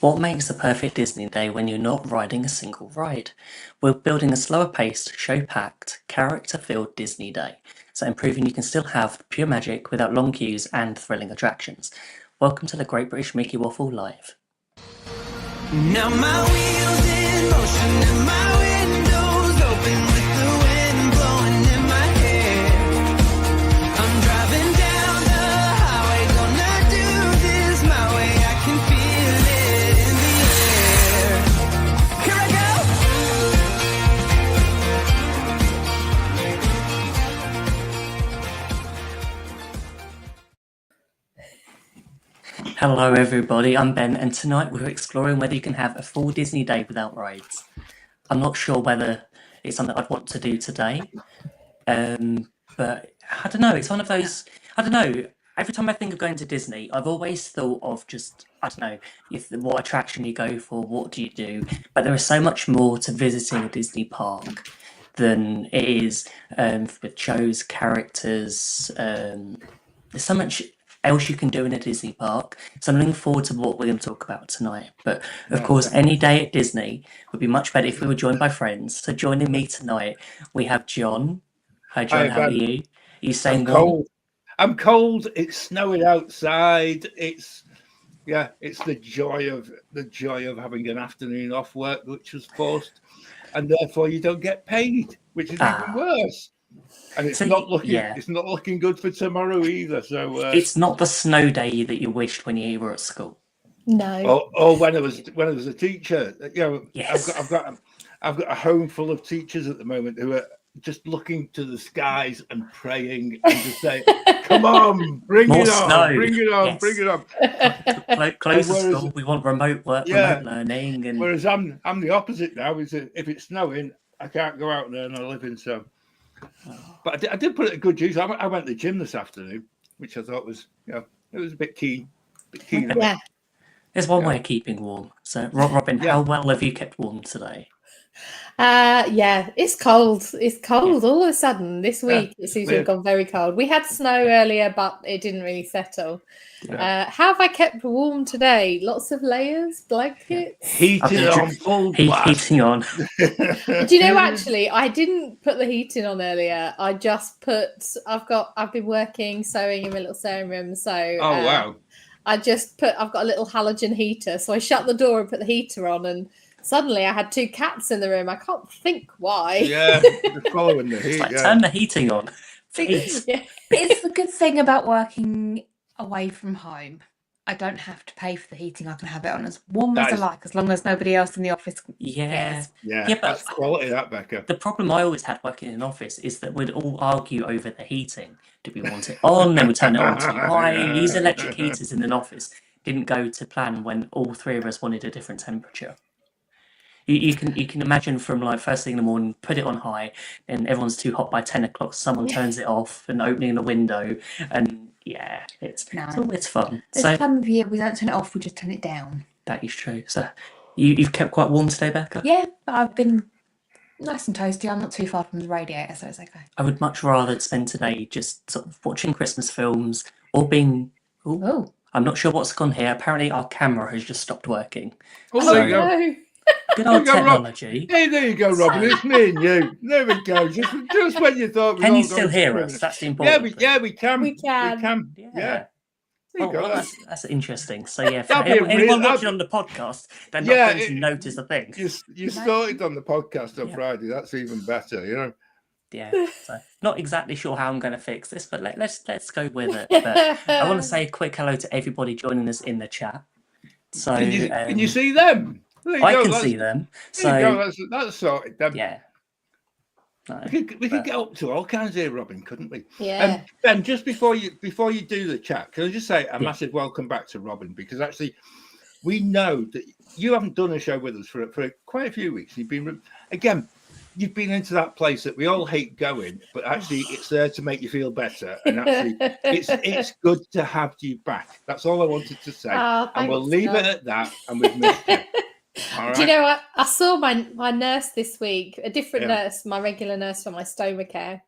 What makes a perfect Disney day when you're not riding a single ride? We're building a slower paced, show packed, character filled Disney day, so improving you can still have pure magic without long queues and thrilling attractions. Welcome to the Great British Mickey Waffle Live. Now my wheels in motion and my windows open with the wind blowing in my hair. I'm driving down the highway, gonna do this my way. I can feel it in the air. Here I Hello, everybody, I'm Ben, and tonight we're exploring whether you can have a full Disney day without rides. I'm not sure whether it's something I'd want to do today, but I don't know, it's one of those, I don't know, every time I think of going to Disney, I've always thought of just, I don't know, what attraction you go for, what do you do, but there is so much more to visiting a Disney park than it is with shows, characters, there's so much else you can do in a Disney park. So I'm looking forward to what we're going to talk about tonight. But of course, any day at Disney would be much better if we were joined by friends. So joining me tonight, we have John. Hi, John. How are you? Are you staying cold? I'm cold. It's snowing outside. It's the joy of having an afternoon off work, which was forced, and therefore you don't get paid, which is even worse. And it's not looking good for tomorrow either. So it's not the snow day that you wished when you were at school. No. Or when I was a teacher. You know, yes. I've got a home full of teachers at the moment who are just looking to the skies and praying and just saying, "Come on, bring it on, bring it on, yes. Bring it on." Close the school. We want remote work, remote learning. And whereas I'm the opposite now. Is if it's snowing, I can't go out and earn a living. So. But I did put it to good use. I went to the gym this afternoon, which I thought was, it was a bit keen. Yeah. There's one way of keeping warm. So, Robyn, how well have you kept warm today? It's cold. It's cold all of a sudden this week. It seems to have gone very cold. We had snow earlier, but it didn't really settle. How have I kept warm today? Lots of layers, blankets. Heating on. Heating on. Do you know, actually, I didn't put the heating on earlier. I just put, I've been working, sewing in my little sewing room. So, wow. I've got a little halogen heater. So I shut the door and put the heater on, and suddenly I had two cats in the room. I can't think why. Yeah, they're following the heat. Turn the heating on. It's the good thing about working away from home. I don't have to pay for the heating. I can have it on as warm as I like, as long as nobody else in the office cares. Yeah, that's quality, that, Becca. The problem I always had working in an office is that we'd all argue over the heating. Do we want it on? Then we turn it on too high. These electric heaters in an office didn't go to plan when all three of us wanted a different temperature. You can imagine from like first thing in the morning, put it on high, and everyone's too hot by 10 o'clock. Someone turns it off and opening the window, and it's always fun. This time of year we don't turn it off; we just turn it down. That is true. So you've kept quite warm today, Becca? Yeah, but I've been nice and toasty. I'm not too far from the radiator, so it's okay. I would much rather spend today just sort of watching Christmas films or being. Oh, I'm not sure what's gone here. Apparently, our camera has just stopped working. There you go. Good old technology. Hey, there you go, Robyn. It's me and you. There we go. Just when you thought we can you still hear us? That's the important. We can. We can. Yeah. That's interesting. So for anyone watching on the podcast, they're not going to notice the thing. You started on the podcast on Friday. That's even better, Yeah, so not exactly sure how I'm going to fix this, but let's go with it. But I want to say a quick hello to everybody joining us in the chat. So can you see them? I can see them. So that's sorted. Yeah. No, we could get up to all kinds here, Robyn, couldn't we? Yeah. Ben, just before you do the chat, can I just say a massive welcome back to Robyn, because actually we know that you haven't done a show with us for quite a few weeks. You've been into that place that we all hate going, but actually it's there to make you feel better. And actually it's good to have you back. That's all I wanted to say. And we'll leave it at that, and we've missed you. All right. Do you know what? I saw my nurse this week, a different nurse, my regular nurse for my stoma care.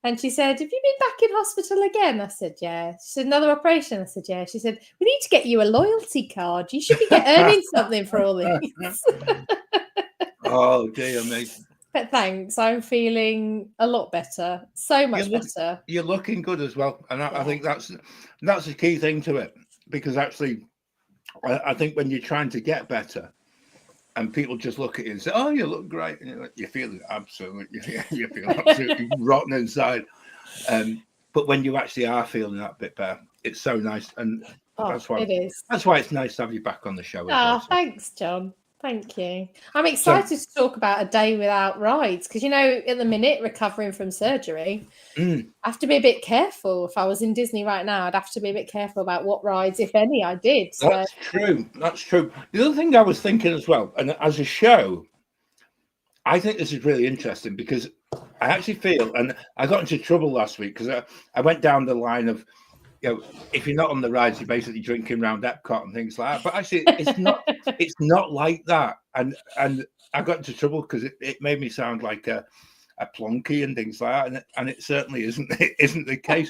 And she said, "Have you been back in hospital again?" I said, "Yeah." She said, "Another operation?" I said, "Yeah." She said, "We need to get you a loyalty card. You should be earning something for all these." Oh dear me. But thanks. I'm feeling a lot better. So much better. You're looking good as well, and I Yeah. think that's the key thing to it, because actually, I think when you're trying to get better, and people just look at you and say, "Oh, you look great," and you feel absolutely, you feel absolutely rotten inside. But when you actually are feeling that bit better, it's so nice, and that's why it is. That's why it's nice to have you back on the show. Thanks, John. Thank you. I'm excited to talk about a day without rides because, at the minute, recovering from surgery, I have to be a bit careful. If I was in Disney right now, I'd have to be a bit careful about what rides, if any, I did. So. That's true. That's true. The other thing I was thinking as well, and as a show, I think this is really interesting because I actually feel, and I got into trouble last week because I went down the line of, if you're not on the rides, you're basically drinking around EPCOT and things like that. But actually, it's not like that. And I got into trouble because it made me sound like a plonky and things like that, and it certainly isn't. It isn't the case.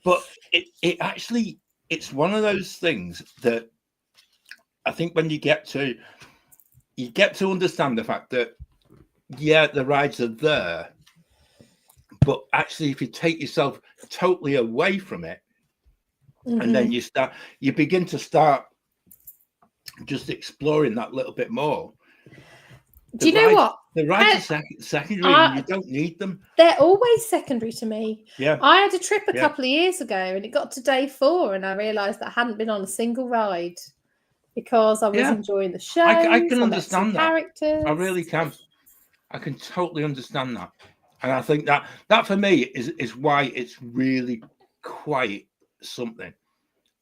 But it actually, it's one of those things that I think when you get to understand the fact that the rides are there, but actually, if you take yourself totally away from it. And then you begin to start just exploring that little bit more. Do you know what? The rides are secondary, and you don't need them. They're always secondary to me. Yeah. I had a trip a couple of years ago, and it got to day 4, and I realised that I hadn't been on a single ride because I was enjoying the show. I can understand that. Characters. I really can. I can totally understand that, and I think that for me is why it's really quite something.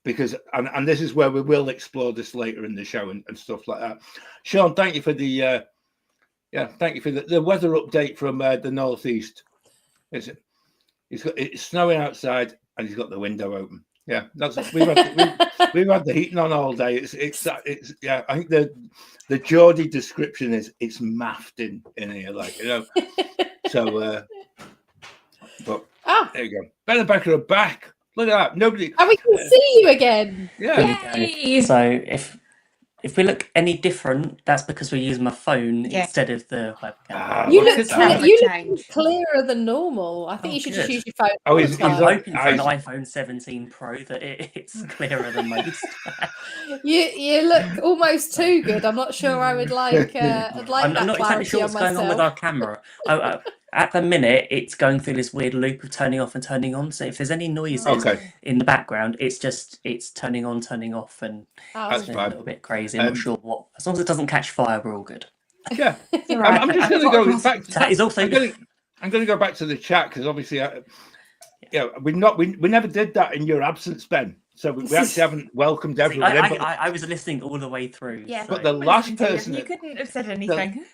Because and this is where we will explore this later in the show and stuff like that. Sean, thank you for the weather update from the northeast. It's snowing outside and he's got the window open. Yeah, we've had the heating on all day. It's I think the Geordie description is it's maffed in here, So but there you go. Ben and Becca are back. Look at that. Nobody. And we can see you again. Yeah. Yay! So if we look any different, that's because we're using my phone instead of the webcam. You look clearer than normal. I think you should just use your phone. Oh, I'm hoping for an iPhone 17 Pro that it's clearer than most. You look almost too good. I'm not sure I would like. I'm not exactly sure what's going on with our camera. At the minute, it's going through this weird loop of turning off and turning on. So if there's any noises in the background, it's turning on, turning off, and that's a little bit crazy. I'm not sure what. As long as it doesn't catch fire, we're all good. Yeah, I'm just going to go back. That is also. I'm going to go back to the chat because obviously, we never did that in your absence, Ben. So we actually haven't welcomed everyone. I was listening all the way through. Yeah, so. But the last person, you couldn't have said anything.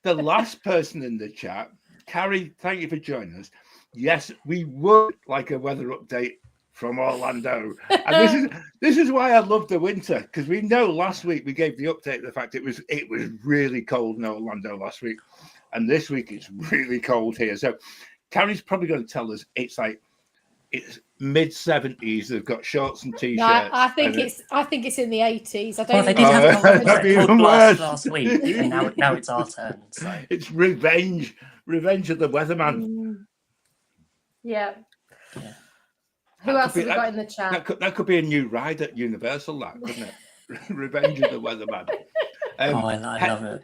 The last person in the chat. Carrie, thank you for joining us. Yes, we would like a weather update from Orlando. And this is why I love the winter, because we know last week we gave the update the fact it was really cold in Orlando last week. And this week it's really cold here. So Carrie's probably going to tell us it's mid-70s. They've got shorts and t-shirts. No, I think it's in the 80s. I don't. Well, they did have even worse last week, and now it's our turn. So it's revenge of the weatherman. Yeah. Who else have we got in the chat? That could be a new ride at Universal, couldn't it? Revenge of the weatherman. I love it.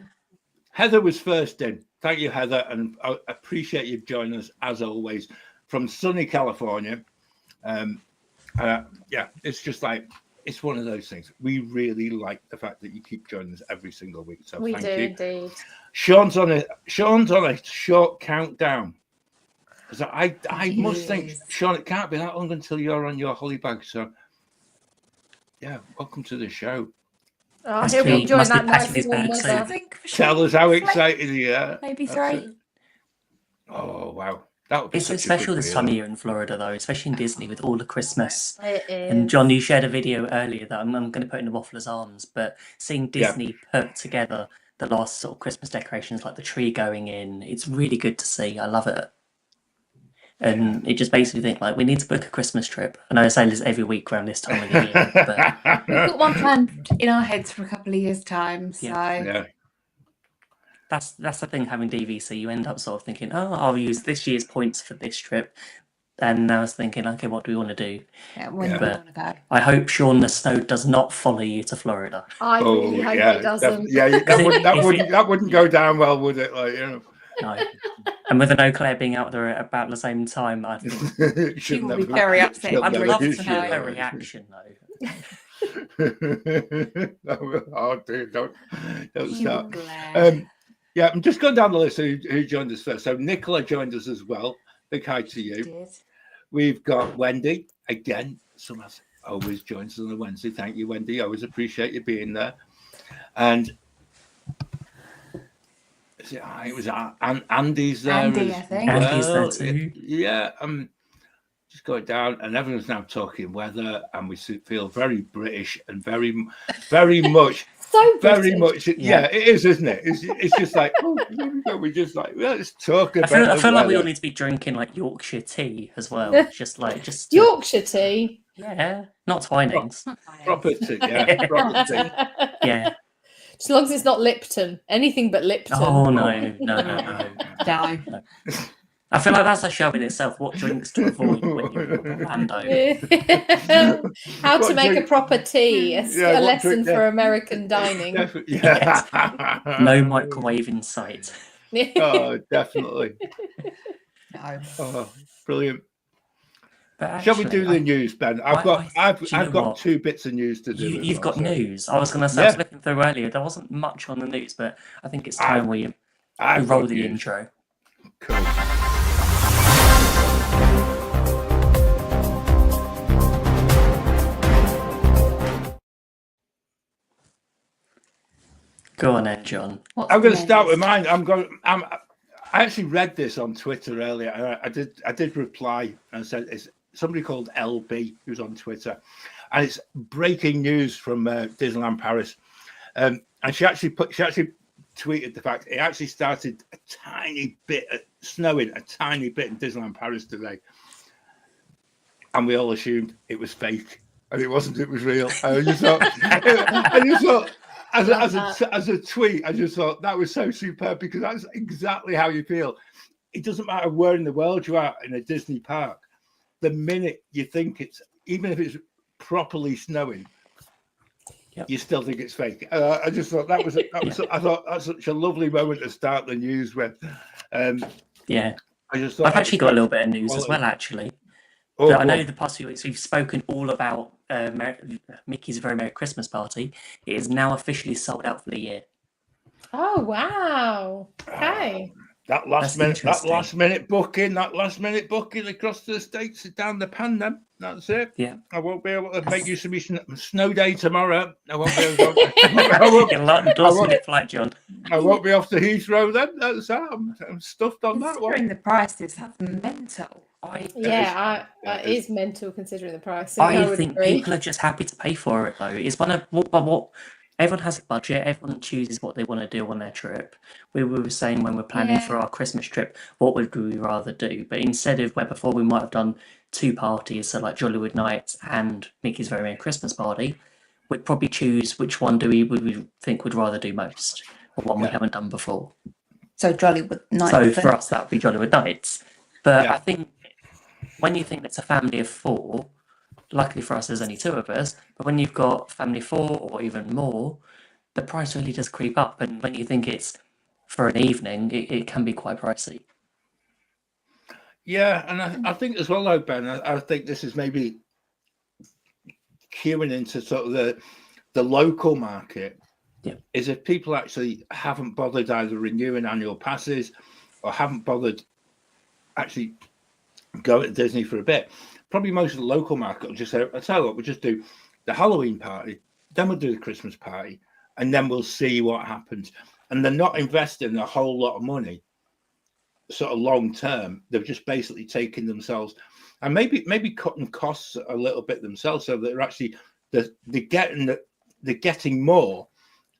Heather was first in. Thank you, Heather, and I appreciate you joining us as always from sunny California. It's just it's one of those things. We really like the fact that you keep joining us every single week. So we thank do you. indeed. Sean's on a short countdown. So I must think, Sean, it can't be that long until you're on your holly bag. So welcome to the show. Oh, he'll be enjoying that nice warm weather. Tell us how excited you are. Maybe 3. Oh wow. That would be it's so special this time of year in Florida, though, especially in Disney with all the Christmas. It is. And John, you shared a video earlier that I'm going to put in the Waffler's arms, but seeing Disney put together the last sort of Christmas decorations, like the tree going in, it's really good to see. I love it. And it just makes me think, like, we need to book a Christmas trip. I know I say this every week around this time of the year, but We've got one planned in our heads for a couple of years' time. So Yeah. that's the thing having DVC. You end up sort of thinking, oh, I'll use this year's points for this trip. And I was thinking, okay, what do we want to do? yeah, when Yeah. do we want to go? I hope Sean the Snow does not follow you to Florida. I really hope it doesn't. That wouldn't go down well, would it? Like, No. And with an Eau Claire being out there at about the same time, I think She will be very upset. I'd Shouldn't love have. to hear her reaction though. Oh, dear, don't You start. will glare. Yeah, I'm just going down the list who joined us first. So Nicola joined us as well. Big hi to you. Did. We've got Wendy again. Someone always joins us on a Wednesday. Thank you, Wendy. I always appreciate you being there. And it was Andy's there. Andy, I think. Andy's there too. Yeah, just going down, and everyone's now talking weather, and we feel very British and very much. So Very British. much, yeah, it is, isn't it? It's just like, we just like, well, let's talk about. I feel like we all weather. need to be drinking like Yorkshire tea as well. just Yorkshire tea. Yeah, not Twinings. Proper tea, yeah, proper tea. Yeah. As long as it's not Lipton. Anything but Lipton. Oh no. No. I feel like that's a show in itself. What drinks to avoid when you're in Orlando? How to What make a drink- proper tea. Yeah, A what lesson drink- yeah. for American dining. Yeah. No microwave in sight. Oh, definitely. No. Oh, brilliant. But Shall we actually, do the news, Ben? I've got do you know I've got what? 2 bits of news to do. as You've well, got so news. I was going to say, I was Yeah. looking through earlier. There wasn't much on the news, but I think it's I- time we I've roll got the news. intro. Cool. Go on then, John. What's I'm the going to start with news? mine. I actually read this on Twitter earlier. And I did reply and said it's somebody called LB who's on Twitter, and it's breaking news from Disneyland Paris. And she actually tweeted the fact it actually started a tiny bit snowing a tiny bit in Disneyland Paris today, and we all assumed it was fake, and it wasn't. It was real. I just thought. As a tweet, I just thought that was so superb because that's exactly how you feel. It doesn't matter where in the world you are in a Disney park. The minute you think even if it's properly snowing, Yep. you still think it's fake. I just thought I thought that's such a lovely moment to start the news with. Yeah. I just thought I've actually got a little bit of news as well, actually. Oh, I know go the past few weeks we've spoken all about Mickey's Very Merry Christmas Party. It is now officially sold out for the year. Oh, wow. Okay. That last That's minute booking across the States is down the pan then. That's it. Yeah. I won't be able to make use of me snow day tomorrow. I won't be able to Get a lot of last-minute flight, John. I won't be off to Heathrow then. That's that. I'm stuffed on that Considering one. the prices, that's mental. Yeah, it is mental considering the price. I would think agree. people are just happy to pay for it, though. It's one of what everyone has a budget. Everyone chooses what they want to do on their trip. We were saying when we're planning for our Christmas trip, what would we rather do? But instead of where before we might have done 2 parties, so like Jollywood Nights and Mickey's Very Merry Christmas Party, we'd probably choose which one would we think would rather do most, or one we haven't done before. So Jollywood Nights. So then. for us, that would be Jollywood Nights. But Yeah. I think when you think it's a family of 4, luckily for us, there's only 2 of us. But when you've got family 4 or even more, the price really does creep up. And when you think it's for an evening, it can be quite pricey. Yeah, and I think as well, though, Ben, I think this is maybe queuing into sort of the local market. Yeah. Is if people actually haven't bothered either renewing annual passes or haven't bothered actually going to Disney for a bit, probably most of the local market will just say, I'll tell you what, we'll just do the Halloween party, then we'll do the Christmas party, and then we'll see what happens. And they're not investing a whole lot of money sort of long term. They've just basically taken themselves and maybe cutting costs a little bit themselves, so that they're actually they're getting more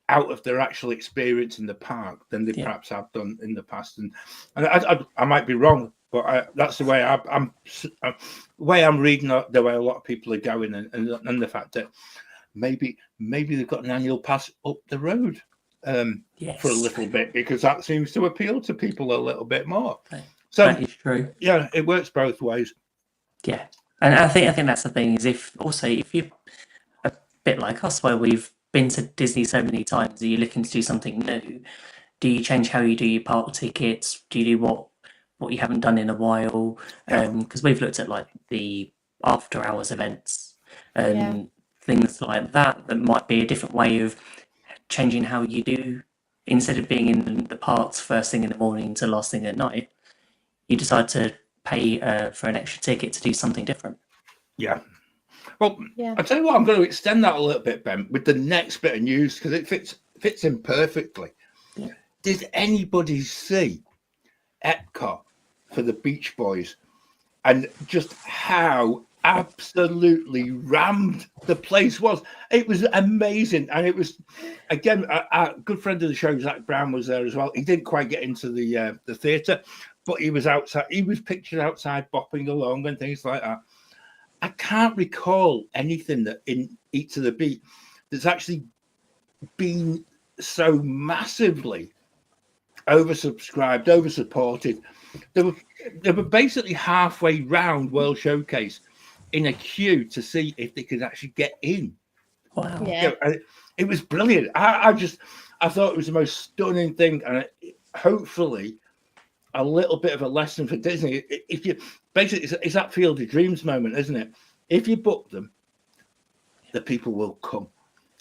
out of their actual experience in the park than they perhaps have done in the past. And I might be wrong. But that's the way I'm reading the way a lot of people are going, and the fact that maybe they've got an annual pass up the road for a little bit, because that seems to appeal to people a little bit more. So that is true. Yeah, it works both ways. Yeah, and I think that's the thing, is if you're a bit like us, where we've been to Disney so many times, and you're looking to do something new, do you change how you do your park tickets? Do you do what you haven't done in a while? Because we've looked at like the after hours events and things like that might be a different way of changing how you do. Instead of being in the parks first thing in the morning to last thing at night, you decide to pay for an extra ticket to do something different. Yeah. Well, I'll tell you what, I'm going to extend that a little bit, Ben, with the next bit of news, because it fits in perfectly. Yeah. Did anybody see EPCOT for the Beach Boys, and just how absolutely rammed the place was? It was amazing. And it was, again, a good friend of the show, Zach Brown, was there as well. He didn't quite get into the theatre, but he was outside. He was pictured outside bopping along and things like that. I can't recall anything that in Eat to the Beat that's actually been so massively oversubscribed, oversupported. They were basically halfway round World Showcase in a queue to see if they could actually get in. Wow. Yeah. It was brilliant. I thought it was the most stunning thing, and hopefully a little bit of a lesson for Disney. If you basically, it's that Field of Dreams moment, isn't it? If you book them, the people will come.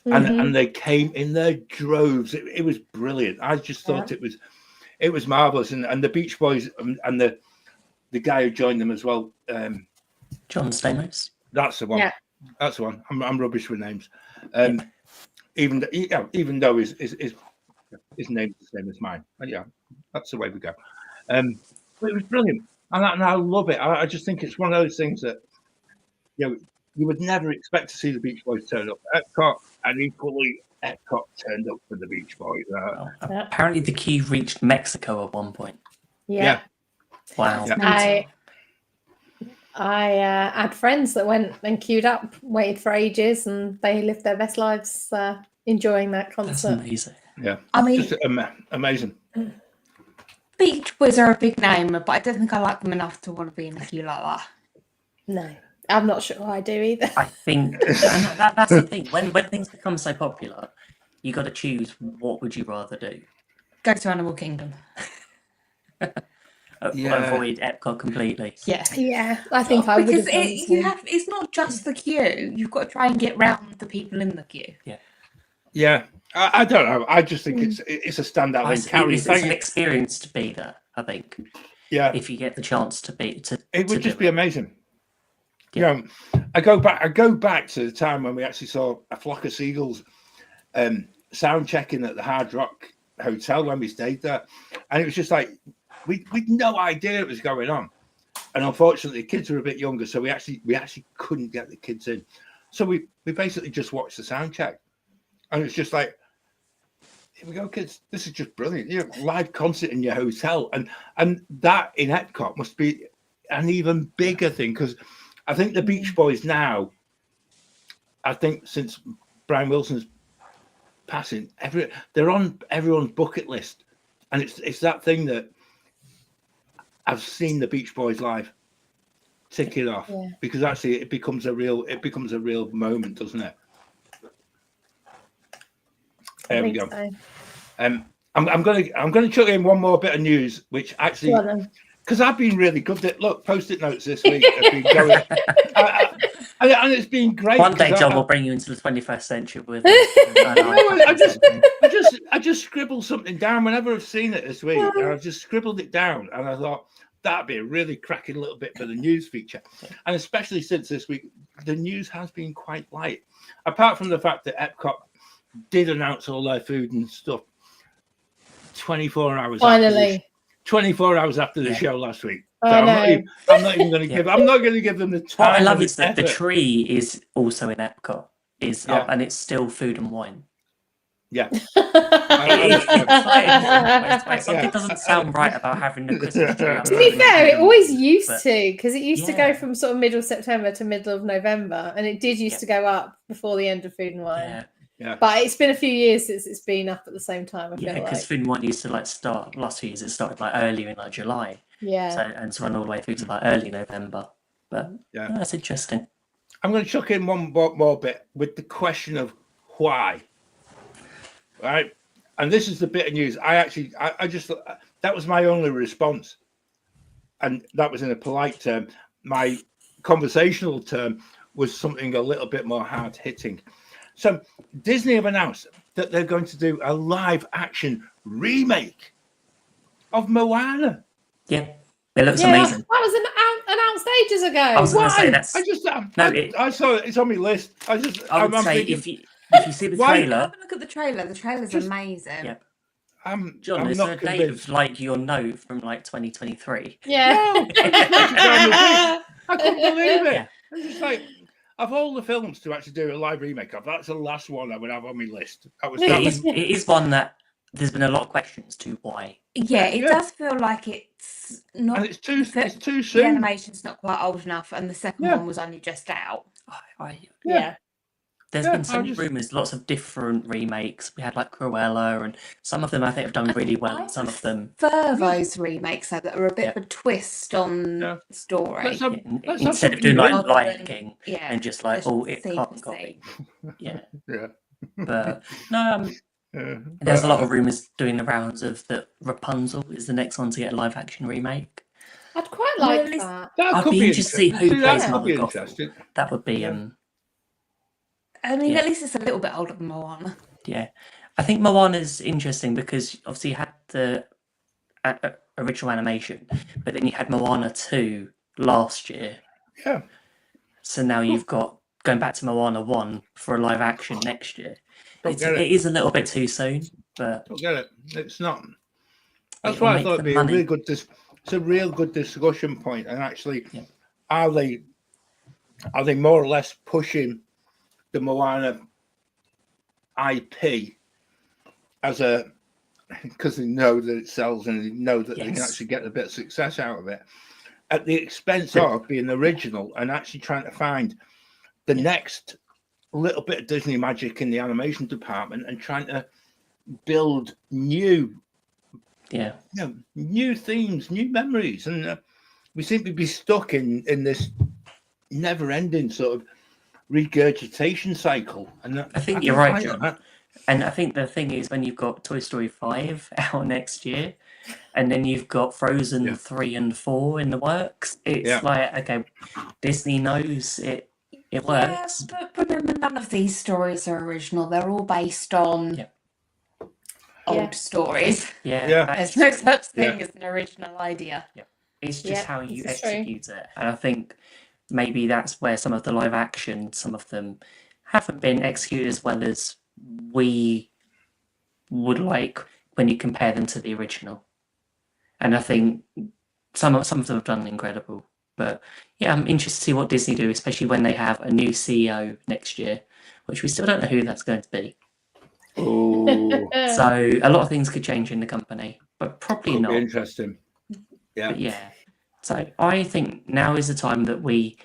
And they came in their droves. It was brilliant. I just thought it was marvelous. And the Beach Boys and the guy who joined them as well, John Stamos. That's the one. Yeah. That's the one. I'm rubbish with names. Even though his name's the same as mine. But yeah, that's the way we go. But it was brilliant, and I love it. I just think it's one of those things that you would never expect to see the Beach Boys turn up at EPCOT, and equally EPCOT turned up for the Beach Boys. Apparently, the queue reached Mexico at one point. Yeah. Wow. Yeah. I had friends that went and queued up, waited for ages, and they lived their best lives enjoying that concert. That's amazing. Yeah, I mean, just amazing. Beach Boys are a big name, but I don't think I like them enough to want to be in a queue like that. No, I'm not sure I do either. I think that's the thing. When things become so popular, you got to choose. What would you rather do? Go to Animal Kingdom. Avoid EPCOT completely. Yeah. Yeah, I think I would. Because it's not just the queue. You've got to try and get round the people in the queue. Yeah. Yeah. I don't know. I just think it's a standout thing. It's an experience to be there, I think. Yeah. If you get the chance to be, it would just be amazing. Yeah. You know, I go back to the time when we actually saw a flock of seagulls sound checking at the Hard Rock Hotel when we stayed there, and it was just like we'd no idea it was going on. And unfortunately, the kids were a bit younger, so we actually couldn't get the kids in. So we basically just watched the sound check, and it's just like, here we go, kids. This is just brilliant. You know, live concert in your hotel, and that in EPCOT must be an even bigger thing, because I think the Beach Boys now, I think since Brian Wilson's passing, they're on everyone's bucket list, and it's that thing that I've seen the Beach Boys live. Tick it off, because actually it becomes a real moment, doesn't it? There we go. So. I'm gonna chuck in one more bit of news, which actually, because I've been really good at Post-it notes this week. Have been going, and it's been great. One day, John will bring you into the 21st century with. I just scribbled something down whenever I've seen it this week, and I've just scribbled it down, and I thought that'd be a really cracking little bit for the news feature, and especially since this week the news has been quite light, apart from the fact that EPCOT did announce all their food and stuff 24 hours finally 24 hours after the show last week. So I'm not even going to give them the time. What I love is that the tree is also in EPCOT, is up, and it's still food and wine. Yeah. Something doesn't sound right about having the Christmas tree up. To be fair, it always used but- to, because it used to go Yeah. from sort of middle September to middle of November, and it did used to go up before the end of Food and Wine. Yeah, Yeah. But it's been a few years since it's been up at the same time. I yeah, feel because like, Food and Wine used to like start last few years. It started like earlier in like July, yeah. so and to run all the way through to like early November. But Yeah. that's interesting. I'm going to chuck in one more bit with the question of why. Right. And this is the bit of news. I just, that was my only response. And that was in a polite term. My conversational term was something a little bit more hard hitting. So Disney have announced that they're going to do a live action remake of Moana. Yeah, it looks Yeah, amazing. that was announced ages ago. I was going to say that's. I just, No, I saw it. It's on my list. I would I'm say thinking, if you see the Why- trailer, Have a look at the trailer. The trailer's Just- amazing. Yeah. I'm John, is not there a date convinced. of like your note from like 2023? Yeah. No, I couldn't believe it. Yeah. I'm just like, of all the films to actually do a live remake of, that's the last one I would have on my list. It is one that there's been a lot of questions to why. Yeah, it Yeah. does feel like it's not. and it's too The soon. animation's not quite old enough, and the second Yeah. one was only just out. Yeah. There's Yeah, been so many rumours, lots of different remakes. We had like Cruella, and some of them I think have done really well, and some of them. prefer those remakes though, that are a bit of a twist on Yeah. the story. Let's have- let's have Instead of something doing like rather Lion than- King yeah, and just like, just oh, it see can't for copy. Yeah, Yeah. but no, there's a lot of rumours doing the rounds of that Rapunzel is the next one to get a live action remake. I'd quite Well, like at least- that. That I'd could be interested to see who that plays could Mother be Gothel. interesting. That would be Yeah. I mean, Yeah. at least it's a little bit older than Moana. Yeah, I think Moana's interesting because obviously you had the original animation, but then you had Moana 2 last year. Yeah. So now you've got going back to Moana 1 for a live action next year. Don't get It it. is a little bit too soon, but Don't get it. It's not. That's It will why I make thought it'd them be a money. really good. It's a real good discussion point. And actually, Yeah. are they more or less pushing the Moana IP as a because they know that it sells and they know that they can Yes. actually get a bit of success out of it at the expense of being original and actually trying to find the next little bit of Disney magic in the animation department and trying to build new new themes, new memories, and we seem to be stuck in this never-ending sort of regurgitation cycle. And I think can you're right, fight John. on that. And I think the thing is when you've got Toy Story 5 out next year, and then you've got Frozen Yeah. 3 and 4 in the works, it's Yeah. like, okay, Disney knows it works. Yeah, but remember, none of these stories are original. They're all based on Yeah. old Yeah. stories. Yeah, Yeah. that's- There's no such thing Yeah. as an original idea. it's just Yeah, how you this is true. execute it. And I think maybe that's where some of the live action, some of them haven't been executed as well as we would like when you compare them to the original. And I think some of them have done incredible. But yeah, I'm interested to see what Disney do, especially when they have a new CEO next year, which we still don't know who that's going to be. Oh, So a lot of things could change in the company, but probably could not. be interesting. Yeah. But yeah. So I think now is the time that we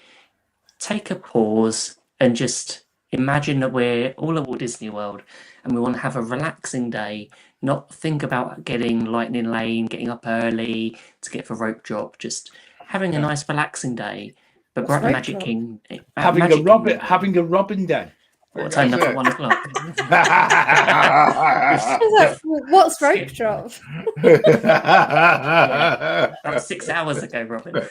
take a pause and just imagine that we're all at Walt Disney World and we want to have a relaxing day, not think about getting Lightning Lane, getting up early to get for rope drop, just having a nice relaxing day. But What's we're at the rope Magic drop? King. Having Magic a Robin, Kingdom. having a Robin day. Or turn up at 1 o'clock. I was like, what's rope drop? That was 6 hours ago, Robin.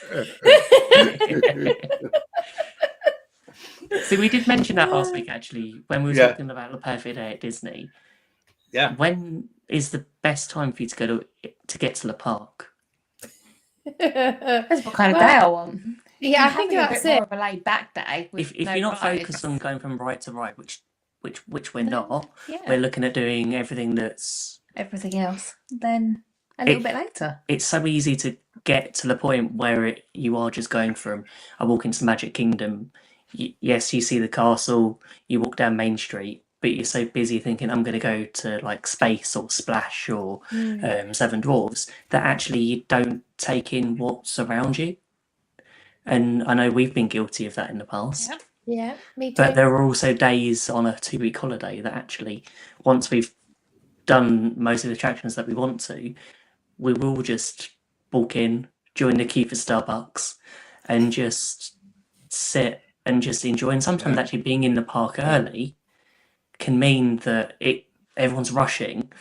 So we did mention that last week, actually, when we were Yeah. talking about the perfect day at Disney. Yeah. When is the best time for you to go to get to the park? That's what kind of Well, day I want. Yeah, I Having think a that's bit more it. of a laid back day. With If no you're not rides. focused on going from right to right, which we're not, Yeah, we're looking at doing everything that's. everything else, then a little bit later. It's so easy to get to the point where you are just going from. I walk into Magic Kingdom. Yes, you see the castle. You walk down Main Street, but you're so busy thinking I'm going to go to like Space or Splash or Seven Dwarfs that actually you don't take in what's around you. And I know we've been guilty of that in the past. Yeah. Yeah, me too. But there are also days on a 2-week holiday that actually, once we've done most of the attractions that we want to, we will just walk in, join the queue for Starbucks, and just sit and just enjoy. And sometimes actually being in the park early can mean that everyone's rushing,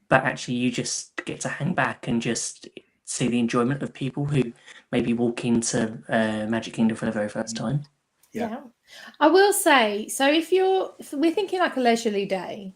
but actually you just get to hang back and just see the enjoyment of people who maybe walk into Magic Kingdom for the very first time. Yeah. I will say, so if we're thinking like a leisurely day,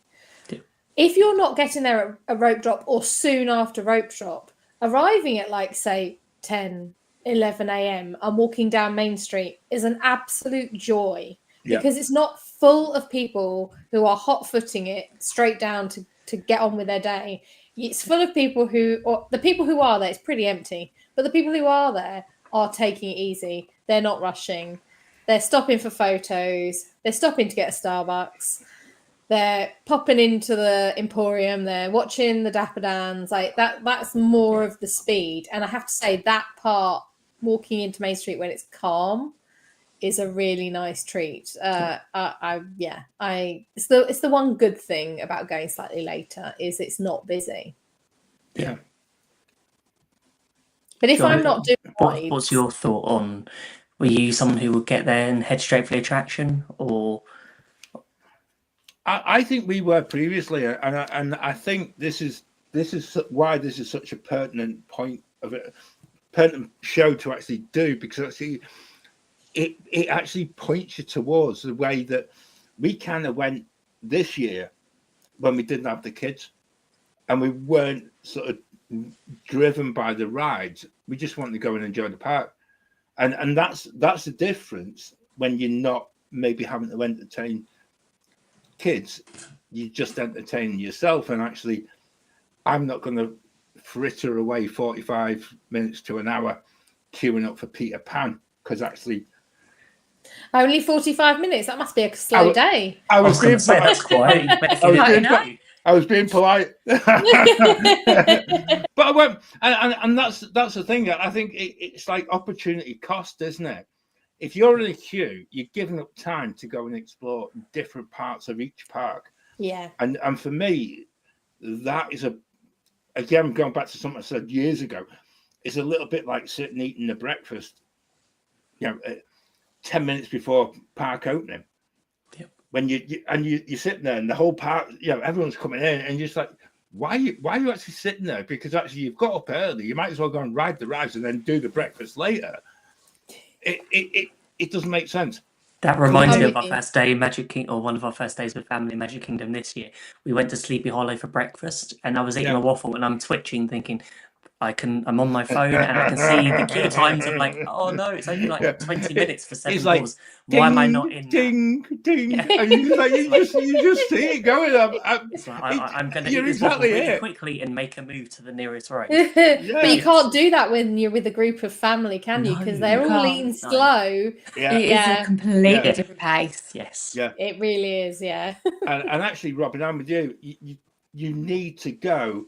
Yeah. if you're not getting there at a rope drop or soon after rope drop, arriving at like say 10, 11 a.m. and walking down Main Street is an absolute joy because it's not full of people who are hot-footing it straight down to get on with their day. It's full of people the people who are there, it's pretty empty, but the people who are there are taking it easy. They're not rushing. They're stopping for photos. They're stopping to get a Starbucks. They're popping into the Emporium. They're watching the Dapper Dans. Like that's more of the speed. And I have to say that part, walking into Main Street when it's calm, is a really nice treat. It's the one good thing about going slightly later is it's not busy. Yeah. But if Sure. I'm not doing What's your thought on? Were you someone who would get there and head straight for the attraction, or? I think we were previously, and I think this is why this is such a pertinent point of it, pertinent show to actually do, because actually it actually points you towards the way that we kind of went this year when we didn't have the kids, and we weren't sort of driven by the rides. We just wanted to go and enjoy the park, and that's the difference when you're not maybe having to entertain kids. You just entertain yourself, and actually I'm not going to fritter away 45 minutes to an hour queuing up for Peter Pan, because actually only 45 minutes. That must be a slow day. I was being say that's quite. I was being polite. But I went, and that's the thing. I think it's like opportunity cost, isn't it? If you're in a queue, you're giving up time to go and explore different parts of each park. Yeah. And for me, that is again, going back to something I said years ago, it's a little bit like sitting eating the breakfast, 10 minutes before park opening. Yep. When you're sitting there and the whole park, everyone's coming in, and you're just like, why are you actually sitting there? Because actually you've got up early. You might as well go and ride the rides and then do the breakfast later. It doesn't make sense. That reminds me of our first day in Magic Kingdom, or one of our first days with family in Magic Kingdom this year. We went to Sleepy Hollow for breakfast, and I was eating a waffle, and I'm twitching, thinking, I'm on my phone, and I can see the queue times. I'm like, oh no, it's only like 20 minutes for 7 balls. Why am I not in? Ding, ding, and you just see it going. I'm going to eat this exactly waffle really it. quickly and make a move to the nearest road. But you can't do that when you're with a group of family, can you? Because they're all eating slow. Yeah. It is a completely different pace. Yes. Yeah. It really is. Yeah. and actually, Robyn, I'm with you. You need to go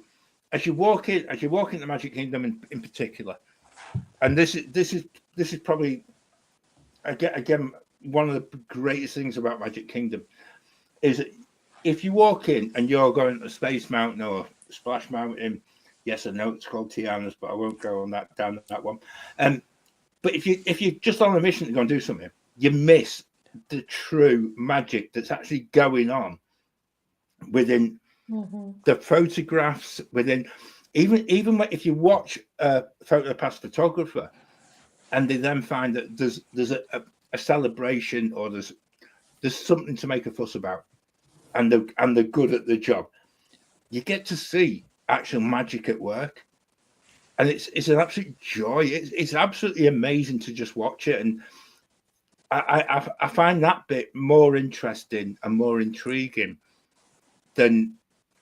as you walk into Magic Kingdom in particular. And this is probably again one of the greatest things about Magic Kingdom is that if you walk in and you're going to Space Mountain or Splash Mountain, yes, I know it's called Tiana's, but I won't go on down that one. But if you're just on a mission to go and do something, you miss the true magic that's actually going on within the photographs, within even if you watch a PhotoPass photographer and they then find that there's a celebration or there's something to make a fuss about, and they're good at the job, you get to see actual magic at work, and it's an absolute joy. It's absolutely amazing to just watch it, and I find that bit more interesting and more intriguing than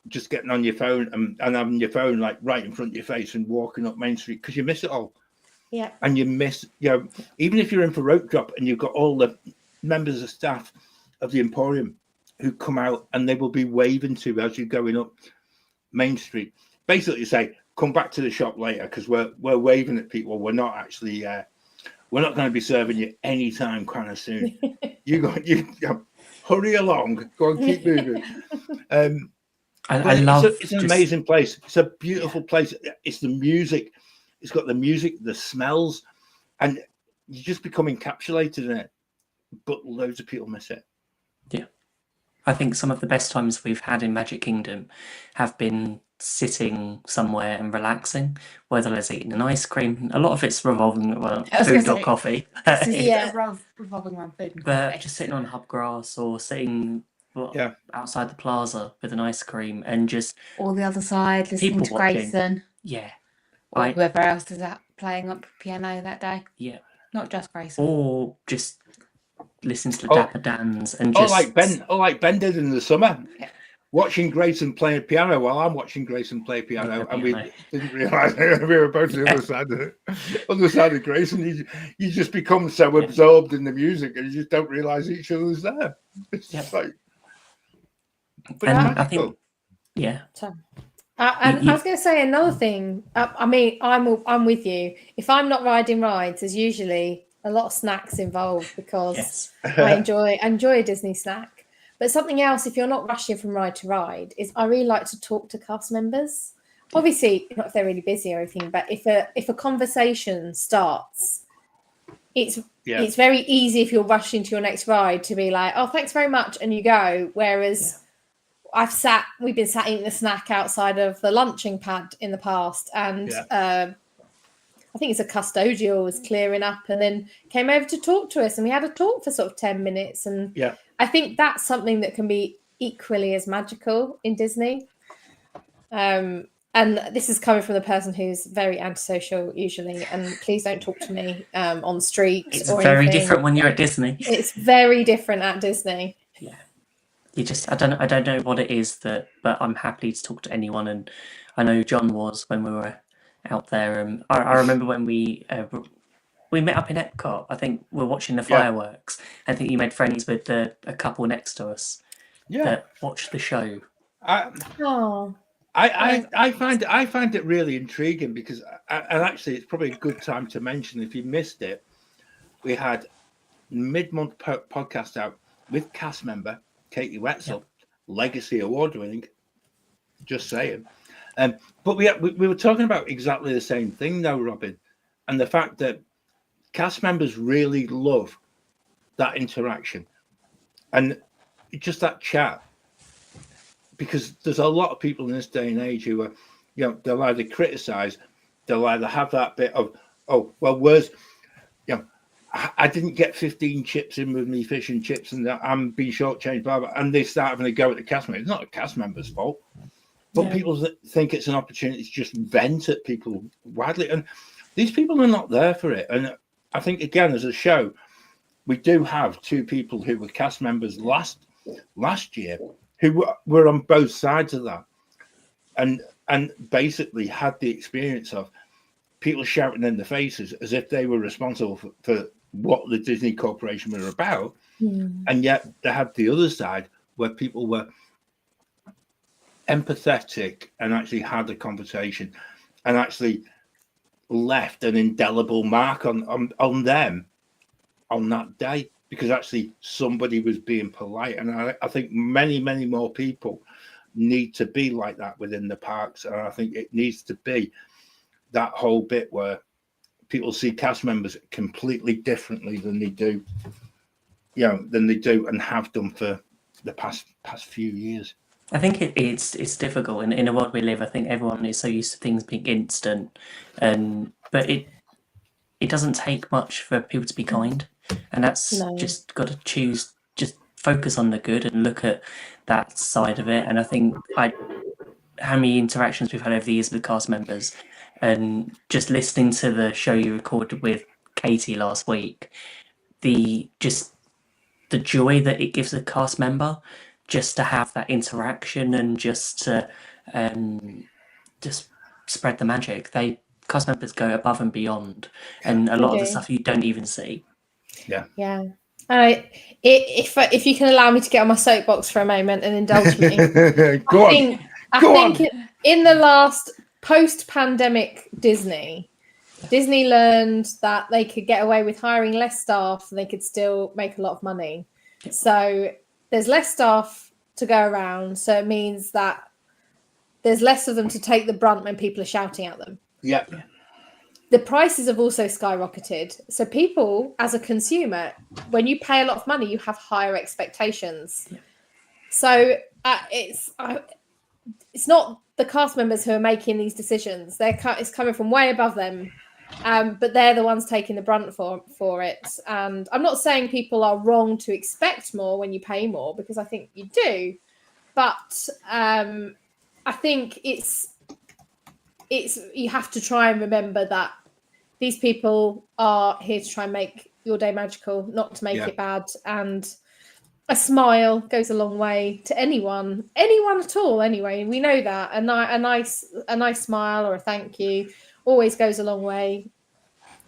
just getting on your phone and having your phone like right in front of your face and walking up Main Street, because you miss it all. Yeah. And you miss, even if you're in for rope drop and you've got all the members of staff of the Emporium who come out and they will be waving to as you're going up Main Street. Basically say, come back to the shop later because we're waving at people. We're not actually we're not going to be serving you anytime kind of soon. you hurry along, go and keep moving. I love it's an amazing place. It's a beautiful place. It's the music. It's got the music, the smells, and you just become encapsulated in it. But loads of people miss it. Yeah. I think some of the best times we've had in Magic Kingdom have been sitting somewhere and relaxing, whether it's eating an ice cream. A lot of it's revolving around I was gonna food or say, coffee. This is Yeah. revolving around food and But coffee. just sitting on hub grass or sitting Yeah. outside the plaza with an ice cream and just Or the other side, listening people to watching. Grayson, yeah, or whoever else is out playing up piano that day. yeah, Not just Grayson. or just listen to the Oh. Dapper Dans and Oh, just like Ben did in the summer. Yeah. Watching Grayson play piano while I'm watching Grayson play piano, and we piano. didn't realise we were both the other side of Grayson. You just become so absorbed in the music, and you just don't realise each other's there. It's just like, but And it's I think magical. yeah, And I was going to say another thing. I mean, I'm with you. If I'm not riding rides, there's usually a lot of snacks involved because yes, I enjoy a Disney snack. But something else, if you're not rushing from ride to ride, is I really like to talk to cast members. Obviously, not if they're really busy or anything, but if a conversation starts, it's very easy if you're rushing to your next ride to be like, oh, thanks very much, and you go. Whereas we've been sat eating a snack outside of the lunching pad in the past, and I think it's a custodial was clearing up and then came over to talk to us, and we had a talk for sort of 10 minutes. And I think that's something that can be equally as magical in Disney. And this is coming from the person who's very antisocial usually, and please don't talk to me on the street. it's or very anything. different when you're at Disney. It's very different at Disney. Yeah, you just I don't know what it is but I'm happy to talk to anyone, and I know John was when we were out there. I remember when we met up in EPCOT. I think we were watching the fireworks. I think you made friends with a couple next to us that watched the show. I find it really intriguing because, and actually, it's probably a good time to mention if you missed it, we had mid-month podcast out with cast member Katie Wetzel, Legacy Award winning. Just saying. But we were talking about exactly the same thing though, Robyn, and the fact that cast members really love that interaction and just that chat, because there's a lot of people in this day and age who are, they'll either criticize, they'll either have that bit of, oh, well, where's, I didn't get 15 chips in with me fish and chips and I'm being shortchanged, blah, blah, and they start having a go at the cast member. It's not a cast member's fault. But people think it's an opportunity to just vent at people widely. And these people are not there for it. And I think, again, as a show, we do have two people who were cast members last year who were on both sides of that. And basically had the experience of people shouting in the faces as if they were responsible for what the Disney Corporation were about. And yet they had the other side where people were empathetic and actually had a conversation and actually left an indelible mark on them on that day, because actually somebody was being polite. And I think many more people need to be like that within the parks, and I think it needs to be that whole bit where people see cast members completely differently than they do and have done for the past few years. I think it's difficult in a world we live. I think everyone is so used to things being instant, but it doesn't take much for people to be kind, and that's just got to choose, just focus on the good and look at that side of it. And I think how many interactions we've had over the years with cast members, and just listening to the show you recorded with Katie last week, the joy that it gives a cast member just to have that interaction and just to just spread the magic. Cast members go above and beyond, and a lot of the stuff you don't even see. Yeah. If you can allow me to get on my soapbox for a moment and indulge me, Go I on. think in the last post-pandemic Disney learned that they could get away with hiring less staff and they could still make a lot of money. So there's less staff to go around. So it means that there's less of them to take the brunt when people are shouting at them. Yeah. The prices have also skyrocketed. So people, as a consumer, when you pay a lot of money, you have higher expectations. Yeah. So it's not the cast members who are making these decisions. It's coming from way above them. But they're the ones taking the brunt for it. And I'm not saying people are wrong to expect more when you pay more, because I think you do. But I think it's you have to try and remember that these people are here to try and make your day magical, not to make it bad. And a smile goes a long way to anyone at all. Anyway, we know that a nice smile or a thank you always goes a long way.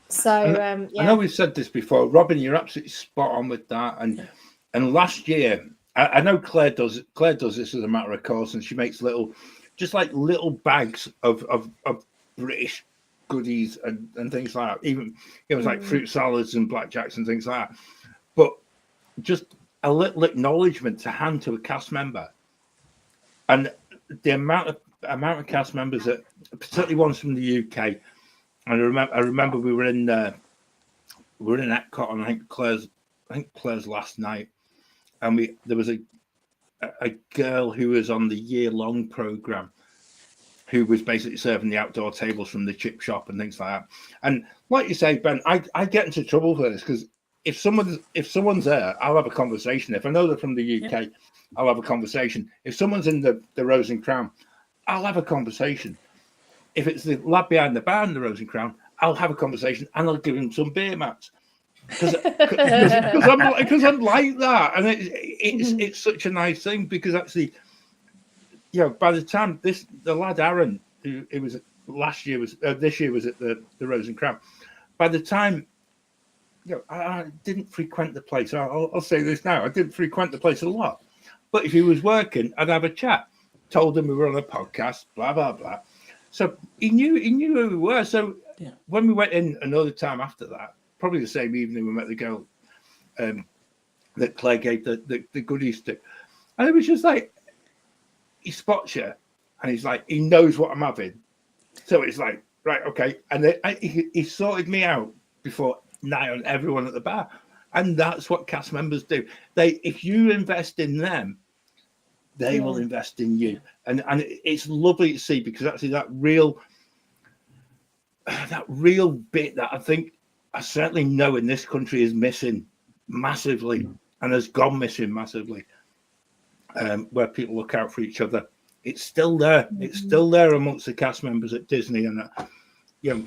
So I know we've said this before, Robyn. You're absolutely spot on with that. And last year, I know Claire does this as a matter of course, and she makes little bags of British goodies and things like that. Even it was like fruit salads and blackjacks and things like that. But just a little acknowledgement to hand to a cast member, and the amount of cast members that, particularly ones from the UK. And I remember we were in EPCOT on I think Claire's last night, and there was a girl who was on the year-long program who was basically serving the outdoor tables from the chip shop and things like that. And like you say, Ben, I get into trouble for this because if someone's there, I'll have a conversation. If I know they're from the UK, I'll have a conversation. If someone's in the Rose and Crown, I'll have a conversation. If it's the lad behind the bar in the Rose and Crown, I'll have a conversation and I'll give him some beer mats because I'm like that, and it's such a nice thing because actually, by the time the lad Aaron, who it was this year was at the Rose and Crown, by the time I didn't frequent the place. I'll say this now: I didn't frequent the place a lot, but if he was working, I'd have a chat. Told him we were on a podcast, blah blah blah. So he knew who we were. So when we went in another time after that, probably the same evening, we met the girl that Claire gave the goodies to. And it was just like, he spots you and he's like, he knows what I'm having. So it's like, right, okay. And he sorted me out before nigh on everyone at the bar. And that's what cast members do. If you invest in them, they will invest in you, and it's lovely to see because actually that real bit that I think I certainly know in this country is missing massively and has gone missing massively, where people look out for each other. It's still there. It's still there amongst the cast members at Disney, and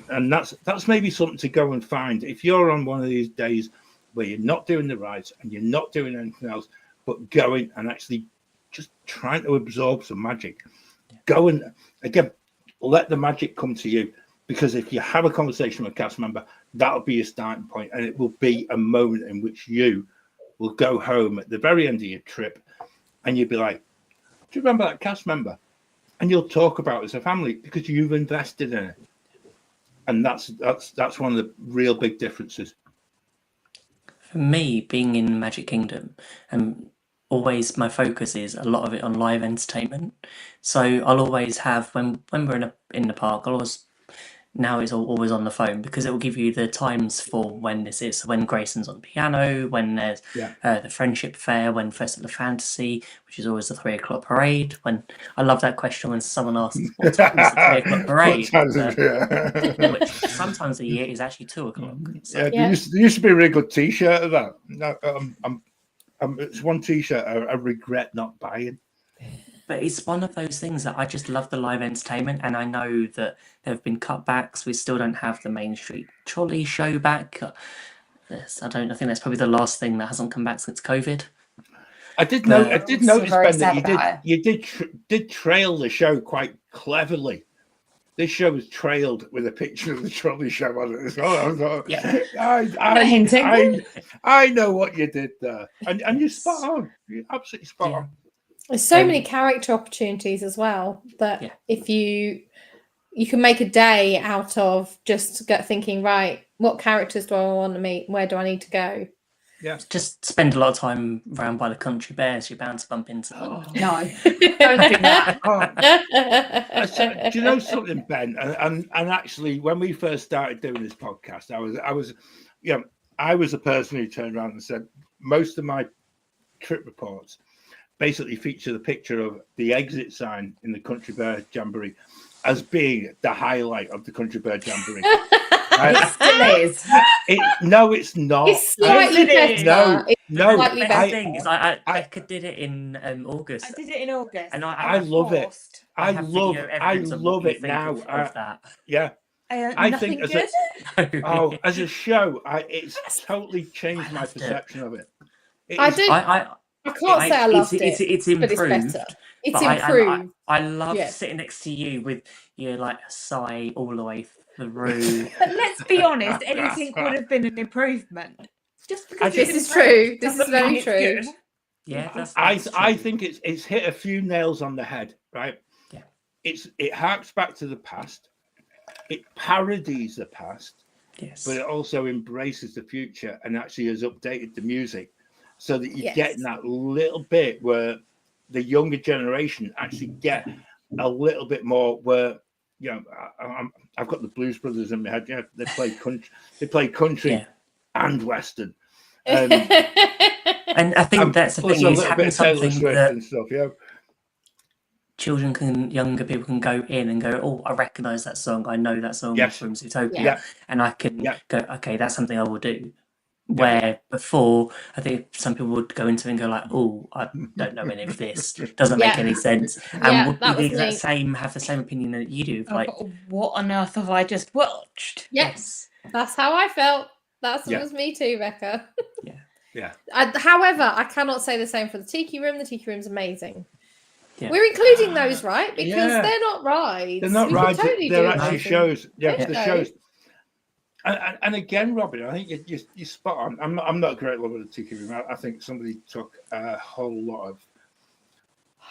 and that's maybe something to go and find if you're on one of these days where you're not doing the rides and you're not doing anything else, but going and actually just trying to absorb some magic. Go and again, let the magic come to you, because if you have a conversation with a cast member, that'll be your starting point, and it will be a moment in which you will go home at the very end of your trip and you'll be like, do you remember that cast member? And you'll talk about it as a family because you've invested in it. And that's one of the real big differences. For me, being in Magic Kingdom, always my focus is a lot of it on live entertainment. So I'll always have when we're in the park, now it's always on the phone because it will give you the times for when this is. So when Grayson's on the piano, when there's the Friendship Fair, when Festival of Fantasy, which is always the 3 o'clock parade. When I love that question when someone asks what time is the 3 o'clock parade, which sometimes a year is actually 2 o'clock. So, there used to be a really good T-shirt of that. No, it's one T-shirt I regret not buying. But it's one of those things that I just love the live entertainment, and I know that there have been cutbacks. We still don't have the Main Street Trolley show back. I think that's probably the last thing that hasn't come back since COVID. I did notice, Ben, that you did trail the show quite cleverly. this show was trailed with a picture of the trolley show on it as well. I was like, Not hinting. I know what you did there, and you're spot on. You're absolutely spot on. There's so many character opportunities as well that if you can make a day out of just thinking, right, what characters do I want to meet? Where do I need to go? Yeah, just spend a lot of time around by the country bears. You're bound to bump into them. No, don't do that. Do you know something, Ben? And actually, when we first started doing this podcast, I was the person who turned around and said most of my trip reports basically feature the picture of the exit sign in the Country Bear Jamboree as being the highlight of the Country Bear Jamboree. It still is. No, it's not. It's slightly better. No. Slightly The better. best thing is Becca did it in August. I did it in August. And I love it. I have love video evidence of what it you think now. of that. Yeah. I Nothing think good. as a show, it's totally changed my perception of it. I can't say I loved it. It's but improved. it's better. It's improved. I love sitting next to you with your sigh all the way through. But let's be honest, anything would have been an improvement. Just because This is true. This is very true. Yeah, I think it's hit a few nails on the head, right? Yeah. It harks back to the past. It parodies the past, yes, but it also embraces the future and actually has updated the music so that you get in that little bit where the younger generation actually get a little bit more where, I've got the Blues Brothers in my head. Yeah, they play country and Western. And I think that's the thing, is having something that and stuff, younger people can go in and go, oh, I recognise that song. I know that song from Zootopia, and I can go, okay, that's something I will do. Where before, I think some people would go into it and go like, oh, I don't know any of this. Doesn't make any sense. And would be the exact same, have the same opinion that you do. Like, what on earth have I just watched? Yes, that's how I felt. That was me too, Becca. However, I cannot say the same for the Tiki Room. The Tiki Room's amazing. Yeah. We're including those, right? Because they're not rides. They're not rides. They're actually shows. Yeah, the shows. And again, Robyn, I think you're spot on. I'm not a great lover of the Tiki Room. I think somebody took a whole lot of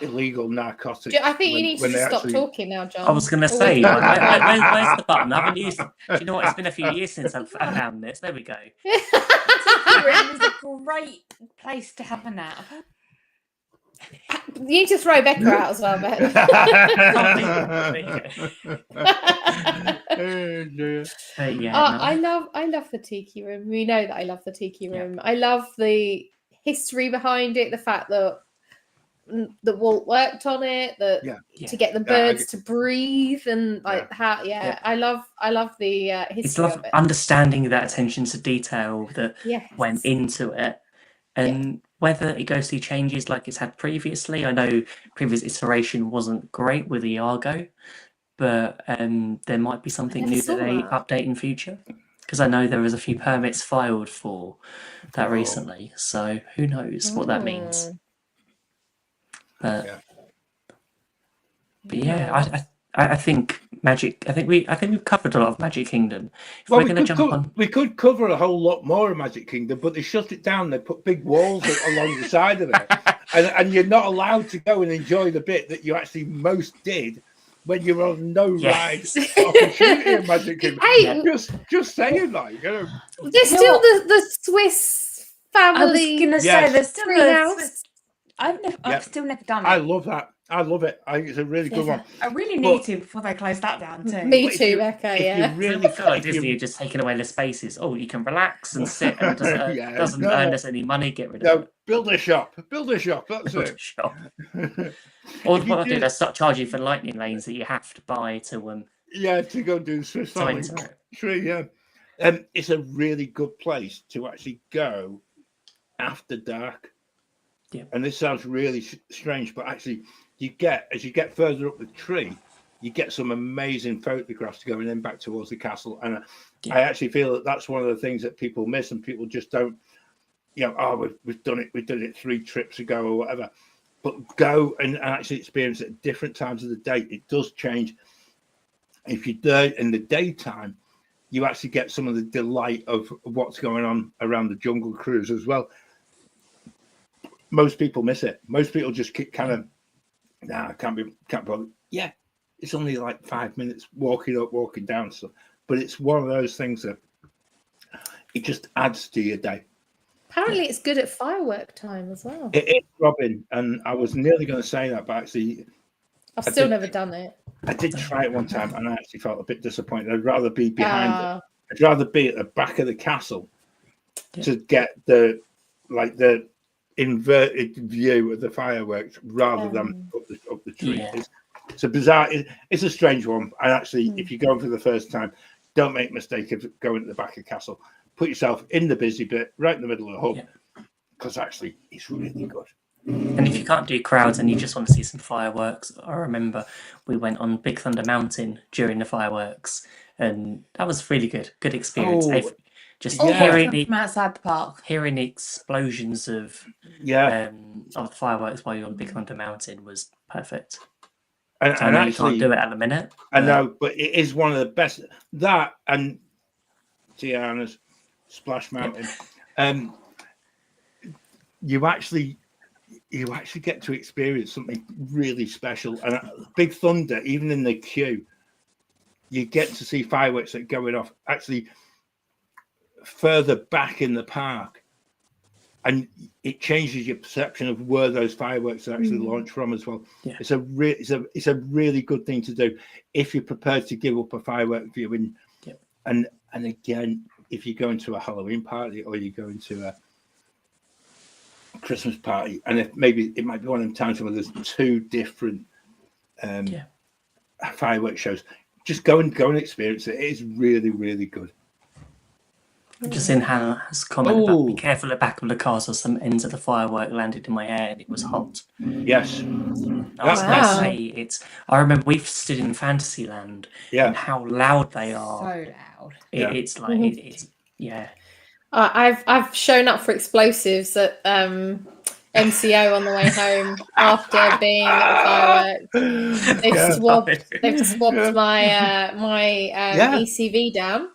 illegal narcotics. I think you need to stop talking now, John. I was going to say, where's the button? I haven't used it. Do you know what? It's been a few years since I found this. There we go. Tiki Room is a great place to have a nap. You need to throw Becca out as well, Ben. I love the Tiki Room. We know that I love the Tiki Room. I love the history behind it, the fact that Walt worked on it, to get the birds to breathe, and how I love the history. It's love of it. understanding that attention to detail that went into it, and whether it goes through changes like it's had previously. I know previous iteration wasn't great with the Argo, but there might be something new that they update in future. Because I know there was a few permits filed for that recently, so who knows what that means. But I think Magic. I think we've covered a lot of Magic Kingdom. We could cover a whole lot more of Magic Kingdom, but they shut it down. They put big walls along the side of it, and you're not allowed to go and enjoy the bit that you actually most did when you're on no ride opportunity in Magic Kingdom. Hey, just saying, there's still the Swiss family. I was gonna say there's still a Swiss. I've still never done it. I love that. I love it. I think it's a really good one. I really need to before they close that down too. Me too, Becca. You really feel like Disney are just taking away the spaces. Oh, you can relax and sit, and doesn't earn us any money. Get rid of it. Build a shop. That's it. Shop. Or what I do, they start charging for lightning lanes that you have to buy to to go do Swiss Family Tree. Yeah, it's a really good place to actually go after dark. Yeah, and this sounds really strange, but actually, as you get further up the tree, you get some amazing photographs going then back towards the castle. And I actually feel that that's one of the things that people miss, and people just don't. We've done it. We did it 3 trips ago or whatever. But go and actually experience it at different times of the day. It does change. if you're there in the daytime, you actually get some of the delight of what's going on around the Jungle Cruise as well. Most people miss it. Most people just kind of, nah, can't bother. Yeah, it's only like 5 minutes walking up, walking down. So, but it's one of those things that it just adds to your day. Apparently, it's good at firework time as well. It is, Robyn, and I was nearly going to say that, but actually, I've still never done it. I did try it one time, and I actually felt a bit disappointed. I'd rather be behind it. I'd rather be at the back of the castle to get the inverted view of the fireworks rather than up the tree. Yeah. It's a bizarre. It's a strange one. And actually, if you're going for the first time, don't make a mistake of going to the back of the castle. Put yourself in the busy bit, right in the middle of the hub, because actually, it's really good. And if you can't do crowds and you just want to see some fireworks, I remember we went on Big Thunder Mountain during the fireworks, and that was really good. Good experience. Just hearing from outside the park, hearing the explosions of the fireworks while you're on Big Thunder Mountain was perfect. And I know actually, you can't do it at the minute. I know, but it is one of the best. That and Tiana's Splash Mountain. You actually get to experience something really special. And Big Thunder, even in the queue, you get to see fireworks that are going off actually further back in the park, and it changes your perception of where those fireworks are actually launched from as well. It's a really good thing to do if you're prepared to give up a firework viewing. And again, if you're going to a Halloween party or you're going to a Christmas party, and if maybe it might be one of them times where there's two different fireworks shows, just go and experience it. It is really, really good. Just in Hannah's comment about be careful at the back of the car, so some ends of the firework landed in my hair and it was hot. Yes. I was going to say I remember we've stood in Fantasyland and how loud they are. so loud. It's like it's I've shown up for explosives at MCO on the way home after being at the fireworks. They've swabbed my ECV down.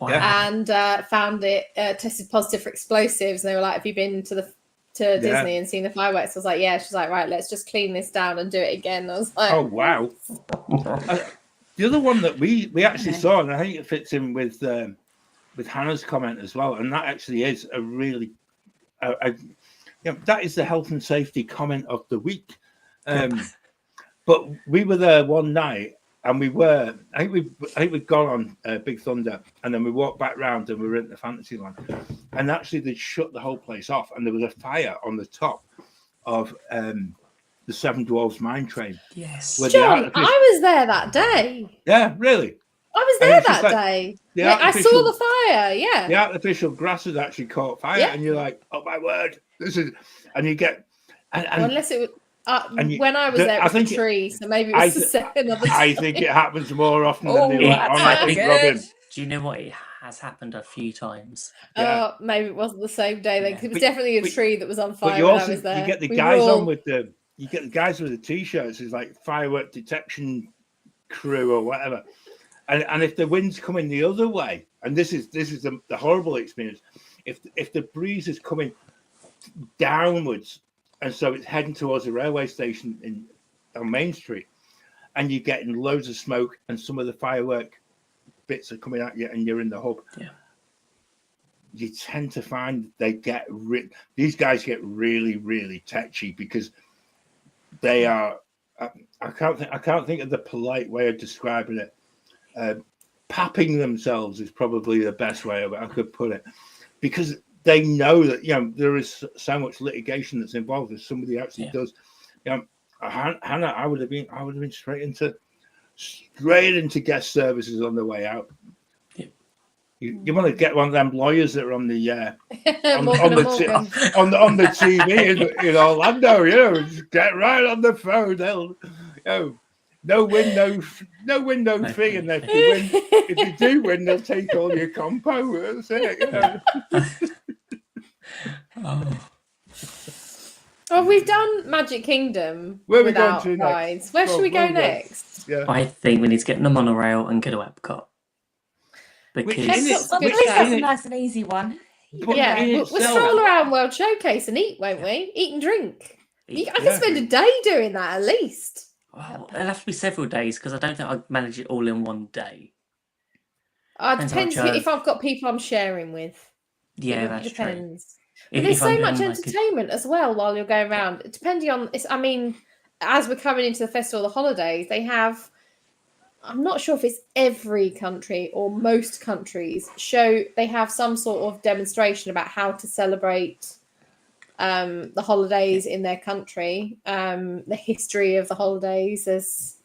And found it tested positive for explosives. And they were like, "Have you been to Disney and seen the fireworks?" I was like, "Yeah." She's like, "Right, let's just clean this down and do it again." I was like, "Oh wow!" The other one that we actually saw, and I think it fits in with Hannah's comment as well, and that actually is a really, that is the health and safety comment of the week. But we were there one night. And I think we'd gone on Big Thunder, and then we walked back round and we were in the Fantasyland. And actually, they'd shut the whole place off, and there was a fire on the top of the Seven Dwarfs mine train. Yes, John, I was there that day. Yeah, really. I was there that day. I saw the fire. Yeah, the artificial grass had actually caught fire, and you're like, "Oh my word, this is!" And you get well, unless it was. When I was there, it was a tree, so maybe it was the second other time. I think it happens more often than they let on. I think, Robyn. Do you know what? It has happened a few times. Maybe it wasn't the same day then, because it was definitely a tree that was on fire. But you when also I was there. you get the guys on with the t-shirts. It's like firework detection crew or whatever. And if the wind's coming the other way, and this is the horrible experience, if the breeze is coming downwards. And so it's heading towards the railway station on Main Street, and you're getting loads of smoke, and some of the firework bits are coming at you, and you're in the hub. Yeah. You tend to find these guys get really, really touchy because they are. I can't think of the polite way of describing it. Papping themselves is probably the best way I could put it, because they know that there is so much litigation that's involved. If somebody actually does, Hannah, I would have been straight into guest services on the way out. Yeah. You want to get one of them lawyers that are on the on the TV in Orlando, just get right on the phone. They'll no win, no fee, and if you do win, they'll take all your compo. That's it. Well, we've done Magic Kingdom Where without we going to rides. next? Where should we go next? Yeah. I think we need to get on the monorail and go to EPCOT. Which Because in Epcot's it, a At good least that's in a it, nice and easy one. but Yeah, in we'll itself, stroll around World Showcase and eat, won't we? Eat and drink. I Yeah. can spend a day doing that at least. well, it'll have to be several days because I don't think I'd manage it all in one day. It Depends how depends much if I've got people I'm sharing with. Yeah, It that's true. depends. But If there's I'm so much doing, like, entertainment as well while you're going around. Depending on, I mean, as we're coming into the festival of the holidays, they have. I'm not sure if it's every country or most countries they have some sort of demonstration about how to celebrate the holidays in their country, the history of the holidays. There's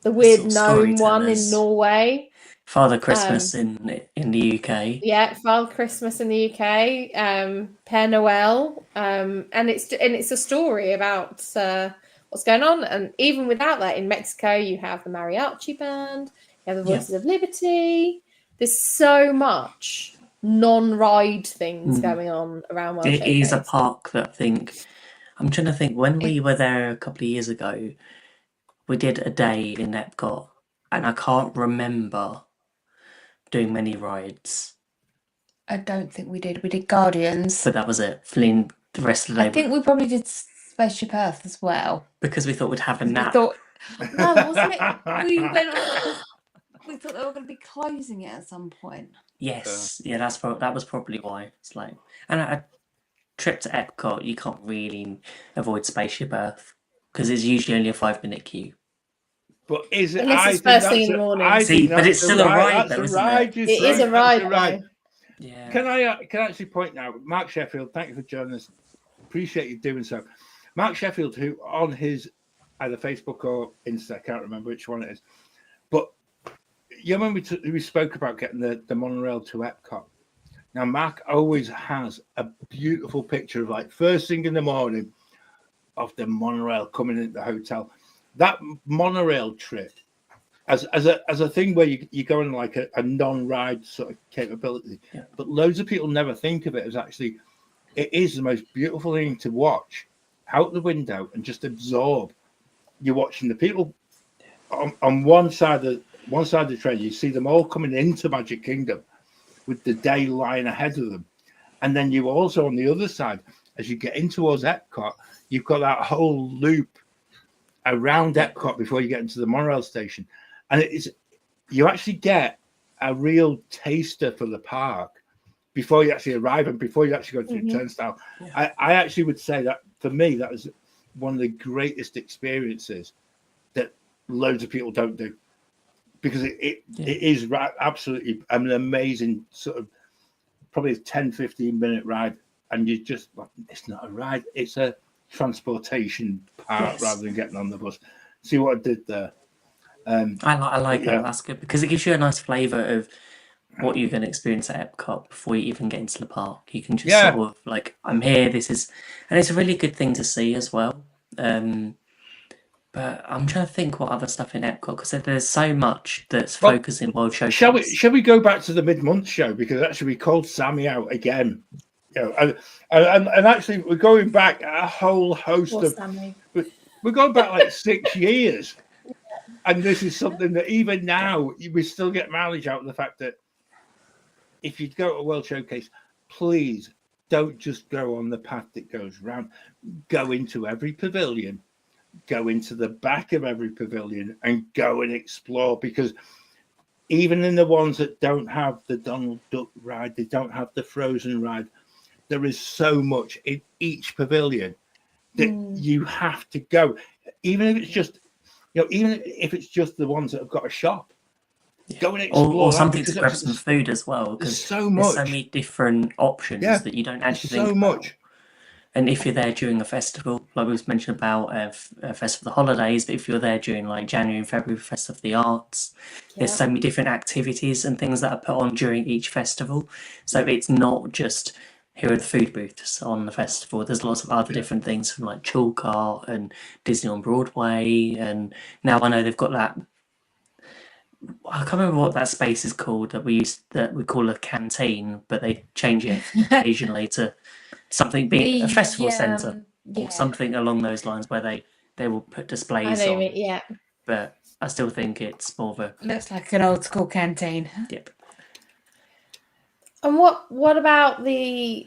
the weird sort of gnome one in storytellers. Norway. Father Christmas in the UK. Yeah, Father Christmas in the UK, Père Noël, and it's a story about what's going on. And even without that, in Mexico, you have the mariachi band, you have the Yeah. Voices of Liberty. There's so much non-ride things going on around World It is a Showcase. park that I think I'm trying to think when we were there a couple of years ago, we did a day in EPCOT and I can't remember doing many rides. I don't think we did. We did Guardians. But that was it. Fleeing the rest of the day I think we probably did Spaceship Earth as well. because we thought we'd have a We nap. thought, no, wasn't it? We went on, we thought they were going to be closing it at some point. Yes, yeah, that was probably why. It's like, and a trip to EPCOT, you can't really avoid Spaceship Earth because it's usually only a 5-minute queue. But is it? Unless I it's think first thing that's in the morning. I See, think but that's it's still a ride, That's though, a isn't it? ride. It is a ride, though. Yeah. Can I actually point out, Mark Sheffield? Thank you for joining us. Appreciate you doing so. Mark Sheffield, who on his either Facebook or Insta, I can't remember which one it is, but you remember we spoke about getting the monorail to Epcot. Now, Mark always has a beautiful picture of like first thing in the morning of the monorail coming into the hotel. That monorail trip, as a thing where you go on like a non-ride sort of capability, but loads of people never think of it as actually it is the most beautiful thing to watch out the window and just absorb. You're watching the people on one side of the train. You see them all coming into Magic Kingdom with the day lying ahead of them, and then you also on the other side, as you get in towards Epcot, you've got that whole loop around Epcot before you get into the monorail station, and you actually get a real taster for the park before you actually arrive and before you actually go to the turnstile. I actually would say that for me that was one of the greatest experiences that loads of people don't do, because it is absolutely an amazing sort of probably a 10-15 minute ride, and you just, it's not a ride, it's a transportation part rather than getting on the bus. See what I did there? I like that. That's good because it gives you a nice flavour of what you're going to experience at Epcot before you even get into the park. You can just sort of like, I'm here, this is, and it's a really good thing to see as well. But I'm trying to think what other stuff in Epcot, because there's so much that's focusing World Showcase. Shall we go back to the mid-month show, because actually we called Sammy out again, you know, and actually we're going back a whole host of Sammy? we're going back like 6 years, and this is something that even now we still get mileage out of the fact that if you go to a World Showcase, please don't just go on the path that goes round. Go into every pavilion, go into the back of every pavilion, and go and explore, because even in the ones that don't have the Donald Duck ride, they don't have the Frozen ride, there is so much in each pavilion that you have to go, even if it's just, you know, even if it's just the ones that have got a shop. Go and explore, or something to grab some food as well, because so there's so much. many different options that you don't actually think about. much. And if you're there during a festival, like we mentioned about Festival of the Holidays, but if you're there during like January and February Festival of the Arts, there's so many different activities and things that are put on during each festival. So it's not just here are the food booths on the festival. There's lots of other different things from like chalk art and Disney on Broadway, and now I know they've got that. I can't remember what that space is called that we call a canteen, but they change it occasionally to something being a festival centre or something along those lines, where they will put displays on. but I still think it's more of a Looks like an old school canteen. yep. And what about the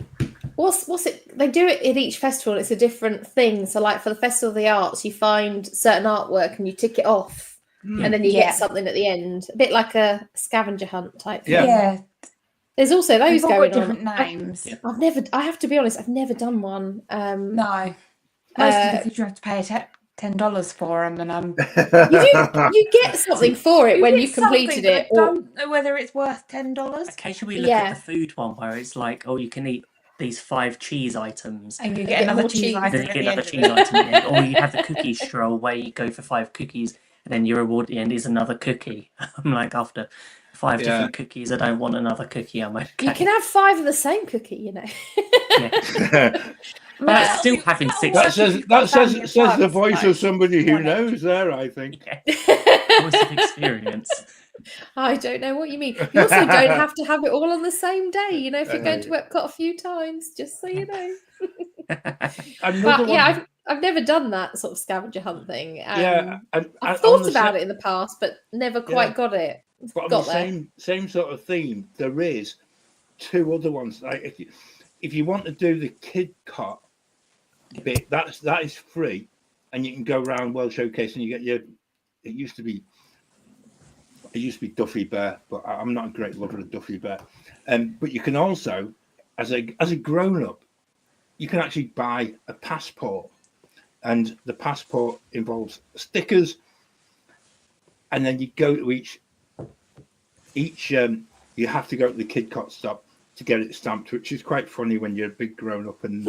what's it? They do it at each festival. It's a different thing. So, like for the Festival of the Arts, you find certain artwork and you tick it off, and then you Yeah. get something at the end, a bit like a scavenger hunt type thing. Yeah. Yeah, There's also those they've all got going on. different names. Yeah. I have to be honest, I've never done one. No, mostly because you have to pay $10 for them, and You get something for it when you've completed it. I don't know whether it's worth $10. Occasionally we look at the food one where it's like, oh, you can eat these 5 cheese items. And you get get another more cheese cheese. item Then you at get the another end of cheese it. item at the end. Or you have the cookie stroll where you go for 5 cookies and then your reward at the end is another cookie. I'm like, after 5 different cookies, I don't want another cookie. I'm okay. You can have 5 of the same cookie, you know. Yeah. But still having 6. That says the voice of somebody who knows there, I think. Voice of experience. I don't know what you mean. You also don't have to have it all on the same day, you know, if you're going to Epcot a few times, just so you know. Another But yeah, one. I've never done that sort of scavenger hunt thing. Yeah, and I've on thought the about sa- it in the past, but never quite got it. But on Got the there. same sort of theme, there is 2 other ones. Like if you want to do the EPCOT bit, that is free, and you can go around World Showcase and you get your. It used to be Duffy Bear, but I'm not a great lover of Duffy Bear. But you can also, as a grown up, you can actually buy a passport, and the passport involves stickers, and then you go to each you have to go to the EPCOT stop to get it stamped, which is quite funny when you're a big grown up and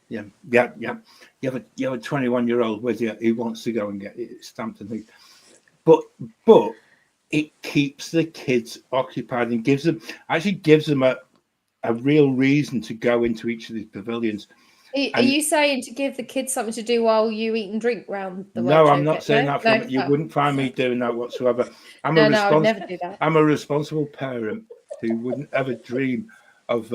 you have a 21-year-old with you who wants to go and get it stamped and things. But it keeps the kids occupied and gives them a real reason to go into each of these pavilions. Are you saying to give the kids something to do while you eat and drink round the No, World I'm not Showcase? saying No? that. No? You wouldn't find me doing that whatsoever. I would never do that. I'm a responsible parent who wouldn't ever dream of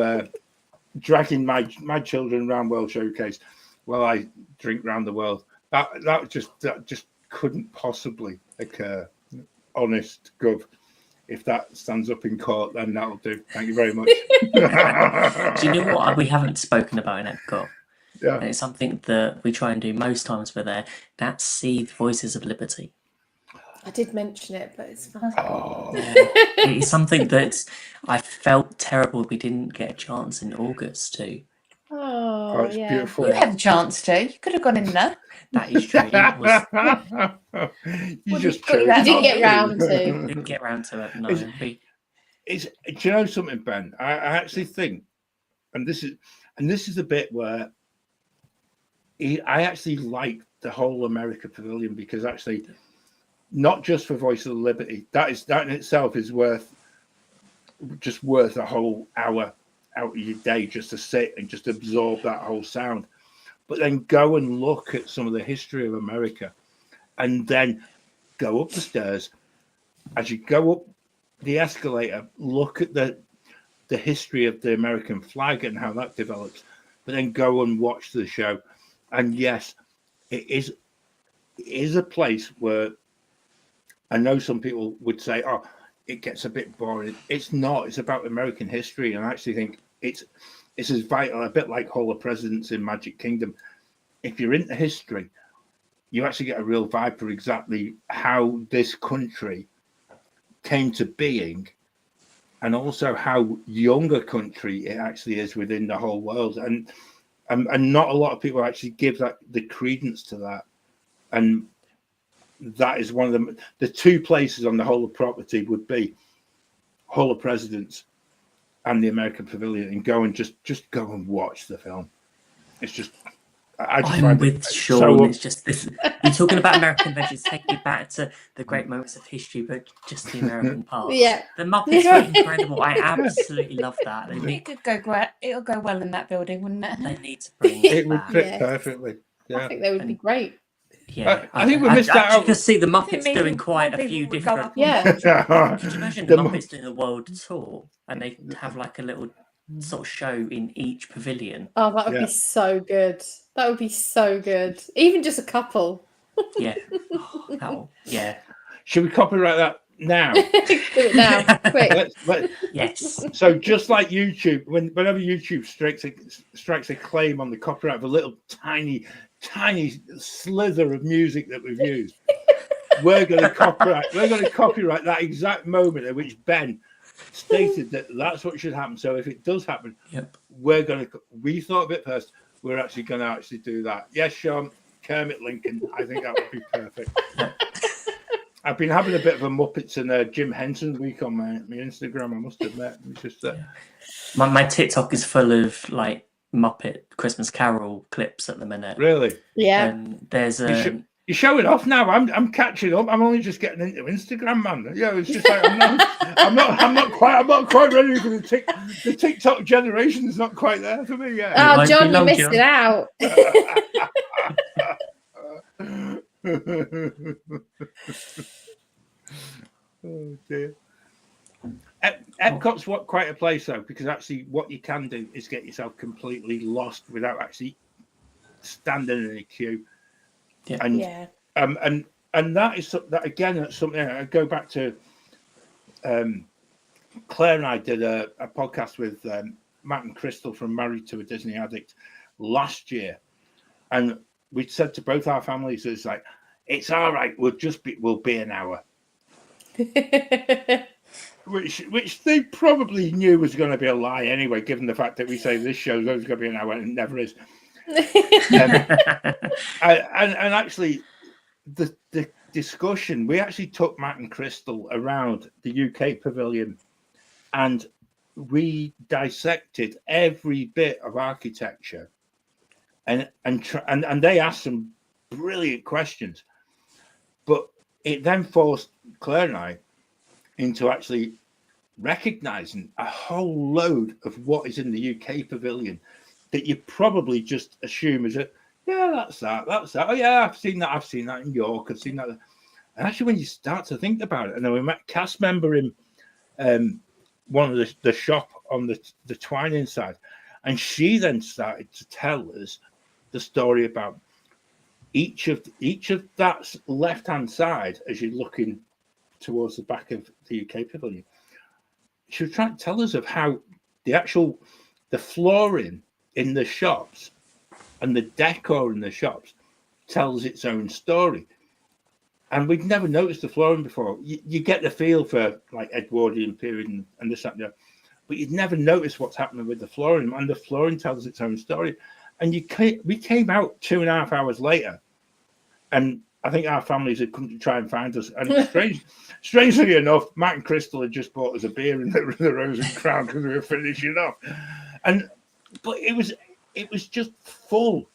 dragging my children around World Showcase while I drink round the world. That just couldn't possibly occur. Honest Gov. If that stands up in court, then that'll do. Thank you very much. Do you know what we haven't spoken about in Epcot? Yeah. And it's something that we try and do most times we're there. That's see the Voices of Liberty. I did mention it, but it's fine. It's something that I felt terrible we didn't get a chance in August to. Oh, It's yeah. beautiful. You had a chance to. You could have gone in there. That is true. It was, You Well, just you chose got You didn't not get round to. didn't get round to it. No, Is- we- Do you know something, Ben? I actually think, and this is the bit where I actually like the whole America Pavilion, because actually, not just for Voice of the Liberty, that in itself is worth a whole hour out of your day just to sit and just absorb that whole sound. But then go and look at some of the history of America, and then go up the stairs. As you go up the escalator, look at the history of the American flag and how that develops, but then go and watch the show. And yes, it is a place where I know some people would say, oh, it gets a bit boring. It's not. It's about American history, and I actually think it's as vital, a bit like Hall of Presidents in Magic Kingdom. If you're into history, you actually get a real vibe for exactly how this country came to being, and also how young a country it actually is within the whole world. And not a lot of people actually give that the credence to that. And that is one of the 2 places on the whole of property would be Hall of Presidents and the American Pavilion, and go and just go and watch the film. It's just I just I'm find with it Sean. so It's just this. You're talking about American Adventures, taking you back to the great moments of history, but just the American part. Yeah. The Muppets were incredible. I absolutely love that. It could go great. It'll go well in that building, wouldn't it? They need to bring it it would back. fit Yes. perfectly. I Yeah. think they would be great. Yeah, I think we missed that I out. just see the I think Muppets maybe doing quite a more few people would go different. up Yeah. Could you imagine the The Muppets doing a world tour and they have like a little sort of show in each pavilion? Oh, that would Yeah. be so good. That would be so good. Even just a couple. Yeah. Oh, yeah. Should we copyright that now? Do it now, quick. Yes. So just like YouTube, whenever YouTube strikes a claim on the copyright of a little tiny slither of music that we've used, we're going to copyright that exact moment at which Ben stated that that's what should happen. So if it does happen, Yep. we thought of it first. We're actually going to actually do that. Yes, Sean, Kermit Lincoln. I think that would be perfect. I've been having a bit of a Muppets and Jim Henson week on my Instagram, I must admit. It's just my TikTok is full of like Muppet Christmas Carol clips at the minute. really. Yeah. And there's You're showing off now. I'm catching up. I'm only just getting into Instagram, man. Yeah, it's just like I'm not quite ready for the TikTok generation is not quite there for me yet. Oh, might be John, you long, missed John. it out. Oh dear. Epcot's quite a place though, because actually what you can do is get yourself completely lost without actually standing in a queue. Yeah. And Yeah. and that is that again. That's something I go back to. Claire and I did a podcast with Matt and Crystal from Married to a Disney Addict last year, and we'd said to both our families, "It's like it's all right. We'll be an hour," which they probably knew was going to be a lie anyway, given the fact that we say this show's always going to be an hour and it never is. And actually, the discussion, we actually took Matt and Crystal around the UK pavilion, and we dissected every bit of architecture, and they asked some brilliant questions, but it then forced Claire and I into actually recognizing a whole load of what is in the UK pavilion that you probably just assume is that's that. Oh yeah, I've seen that in York, I've seen that. And actually when you start to think about it, and then we met a cast member in one of the shop on the Twining side, and she then started to tell us the story about each of that left hand side as you're looking towards the back of the UK pavilion. She was trying to tell us of how the flooring in the shops and the decor in the shops tells its own story. And we'd never noticed the flooring before. You get the feel for like Edwardian period and this, that, and that, but you'd never notice what's happening with the flooring, and the flooring tells its own story. And we came out 2.5 hours later, and I think our families had come to try and find us. And strangely enough, Matt and Crystal had just bought us a beer in the Rose and Crown because we were finishing off. But it was just full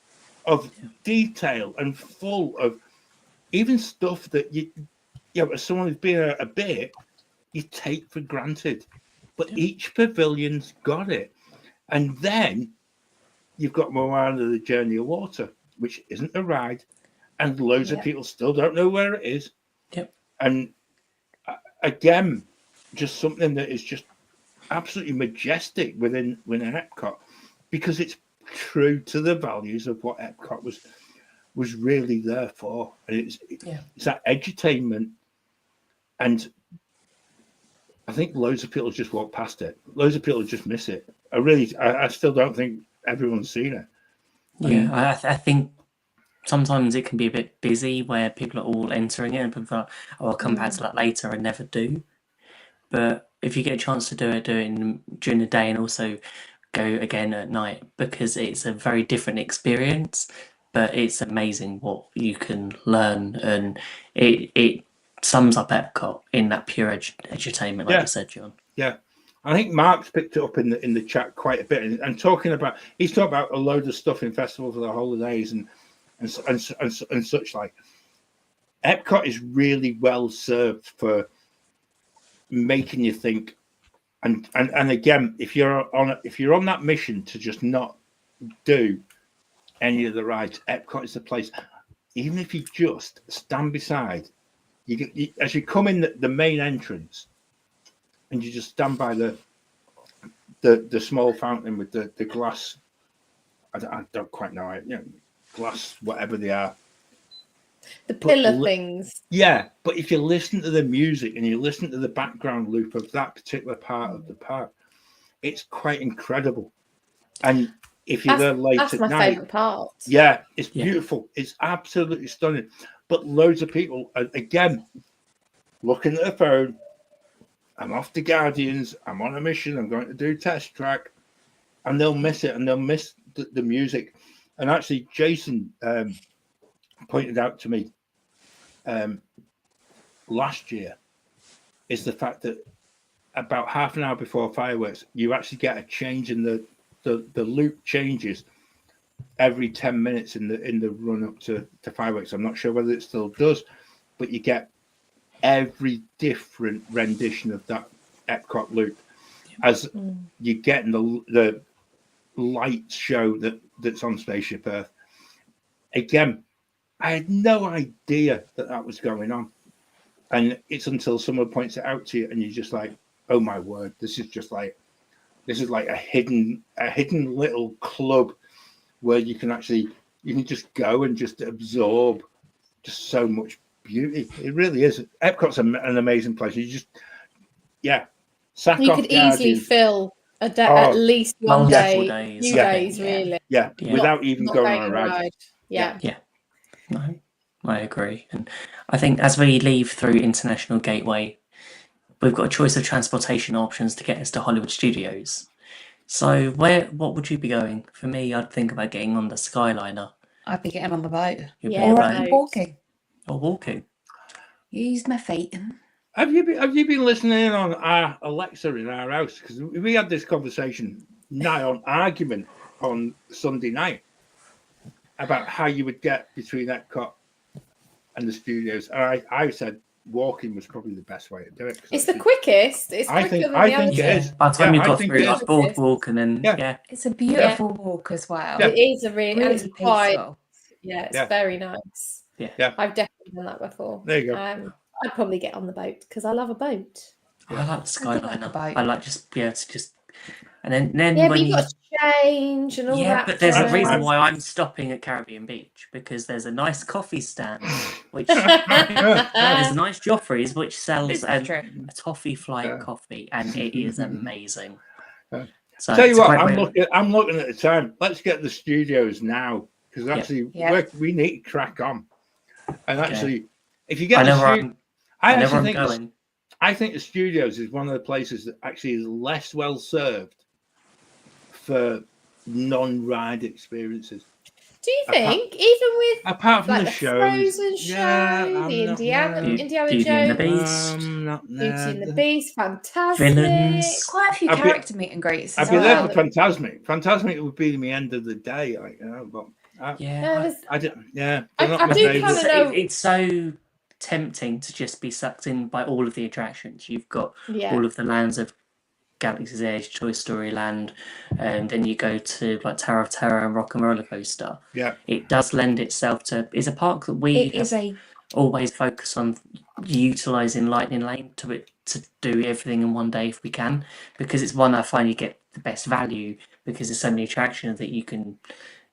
of detail and full of even stuff that as someone who's been a bit, you take for granted. But each pavilion's got it. And then you've got Moana, the Journey of Water, which isn't a ride, and loads of people still don't know where it is. Yep. And again, just something that is just absolutely majestic within Epcot, because it's true to the values of what Epcot was really there for. And it's that edutainment. And I think loads of people just walk past it. Loads of people just miss it. I still don't think everyone's seen it. Yeah, I think sometimes it can be a bit busy where people are all entering it and people are like, oh, I'll come back to that later, and never do. But if you get a chance to do it during the day and also go again at night, because it's a very different experience, but it's amazing what you can learn, and it sums up Epcot in that pure edutainment, like you said, John. Yeah. I think Mark's picked it up in the chat quite a bit, and he's talking about a load of stuff in Festival for the Holidays and such like. Epcot is really well served for making you think, and again, if you're on that mission to just not do any of the rides, Epcot is the place. Even if you just stand beside, as you come in the main entrance, and you just stand by the small fountain with the glass. I don't quite know it. Glass, whatever they are. The But pillar things. Yeah, but if you listen to the music and you listen to the background loop of that particular part of the park, it's quite incredible. And if you're there late That's at my night, favourite part. yeah, it's Yeah. beautiful. It's absolutely stunning. But loads of people, again, looking at the phone. I'm off to Guardians. I'm on a mission. I'm going to do test track, and they'll miss it, and they'll miss the music. And actually, Jason pointed out to me last year is the fact that about half an hour before fireworks, you actually get a change in the loop changes every 10 minutes in the run up to fireworks. I'm not sure whether it still does, but you get every different rendition of that EPCOT loop as you get in the light show that's on Spaceship Earth. Again, I had no idea that was going on, and it's until someone points it out to you, and you're just like, "Oh my word! This is like a hidden little club where you can just go and just absorb just so much beauty. It really is. Epcot's an amazing place. You just, sack You off could easily Guardians. fill a day, at least one multiple day, days. 2 Yeah. days, really. Yeah, Yeah. without even Not going on a ride. Yeah. No, I agree. And I think as we leave through International Gateway, we've got a choice of transportation options to get us to Hollywood Studios. So what would you be going? For me, I'd think about getting on the Skyliner. I'd be getting on the boat. You'd be Yeah, Or on I'd the be boat. walking. or walking. Use my feet. Have you been listening on our Alexa in our house? Because we had this conversation, nigh on argument on Sunday night about how you would get between Epcot and the studios. And I said walking was probably the best way to do it. It's the quickest. It's I quicker think- than I the other think it two. is. By the time Yeah, you I got think through it like is. boardwalk and then Yeah. It's a beautiful walk as well. Yeah. It is a really, and Really it's quite, peaceful. it's Yeah. very nice. Yeah. I've definitely done that before. There you go. I'd probably get on the boat because I love a boat. I like the I do like Skyliner. the boat. I like just be able to just and then Yeah, but when you've you got to change and all yeah, that. but there's a That's reason fine. why I'm stopping at Caribbean Beach because there's a nice coffee stand which there's a nice Joffrey's which sells This is a true. toffee flight coffee and it is amazing. So Tell you it's a what, great way- I'm looking at the time. Let's get the studios now because actually we need to crack on. And actually, if you get I know the where stu- I'm, I I know where actually I'm think going. I think the studios is one of the places that actually is less well served for non-ride experiences. Do you think, even with Apart from like the the shows, Frozen show, I'm the not Indiana there. Indiana Beauty and the Jones, Beast. Beauty and the Beast, fantastic. Villains. Quite a few I'd be- character meet and greets as I'd be there well. for Fantasmic. Fantasmic would be the end of the day, like but Yeah, I don't. Yeah, I- they're not I my do favourites. kinda know- it's so tempting to just be sucked in by all of the attractions. You've got Yeah. all of the lands of Galaxy's Edge, Toy Story Land, and then you go to like Tower of Terror and Rock and Roller Coaster. Yeah, It does lend itself to. It's a park that we It is have a always focus on utilizing Lightning Lane to do everything in one day if we can, because it's one I find you get the best value because there's so many attractions that you can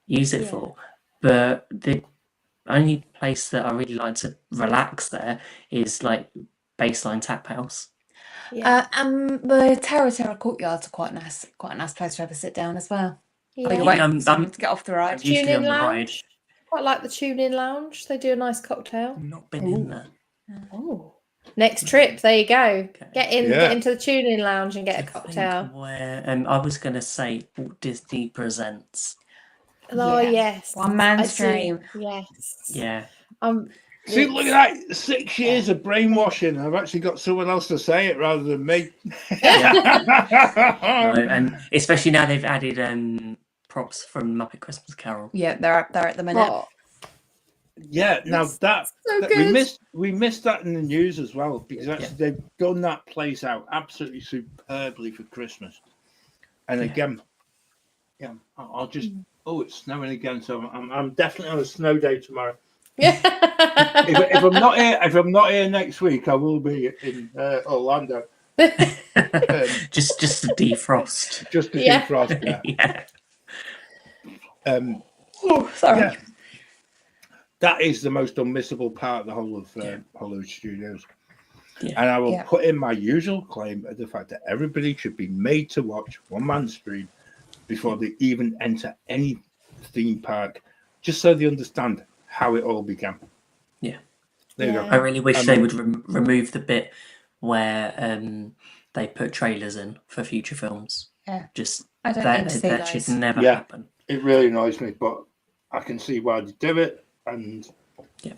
use it for. But the only place that I really like to relax there is like Baseline Tap House. the Terra courtyards are quite a nice place to have a sit down as well. Yeah. Or you're waiting I'm- for someone I'm- to get off the ride. Usually Tune-in on the ride. lounge. Quite like the tune-in lounge. They do a nice cocktail. I've not been in there. Oh. Next trip, there you go. Okay. Get Yeah. into the tune-in lounge and get a I think cocktail. where I was gonna say Walt Disney Presents. Oh Yeah. yes, One man's I do. dream. Yes. Yeah. see, look at that! 6 years of brainwashing. I've actually got someone else to say it rather than me. No, and especially now they've added props from Muppet Christmas Carol. Yeah, they're at the minute. Oh, Yeah, now that so we good. missed that in the news as well because actually they've done that place out absolutely superbly for Christmas. And again, I'll just it's snowing again, so I'm definitely on a snow day tomorrow. If I'm not here next week, I will be in Orlando. just to defrost. Just to Yeah. defrost. Yeah. Yeah. Oh, sorry. Yeah. that is the most unmissable part of the whole of Hollywood Studios. Yeah. And I will Yeah. put in my usual claim of the fact that everybody should be made to watch One Man Stream before they even enter any theme park, just so they understand how it all began. Yeah. There you Yeah. I go. really wish they would remove the bit where they put trailers in for future films. Yeah. Just I don't that need to see that those. should never Yeah. happen. It really annoys me, but I can see why they do it. And Yeah.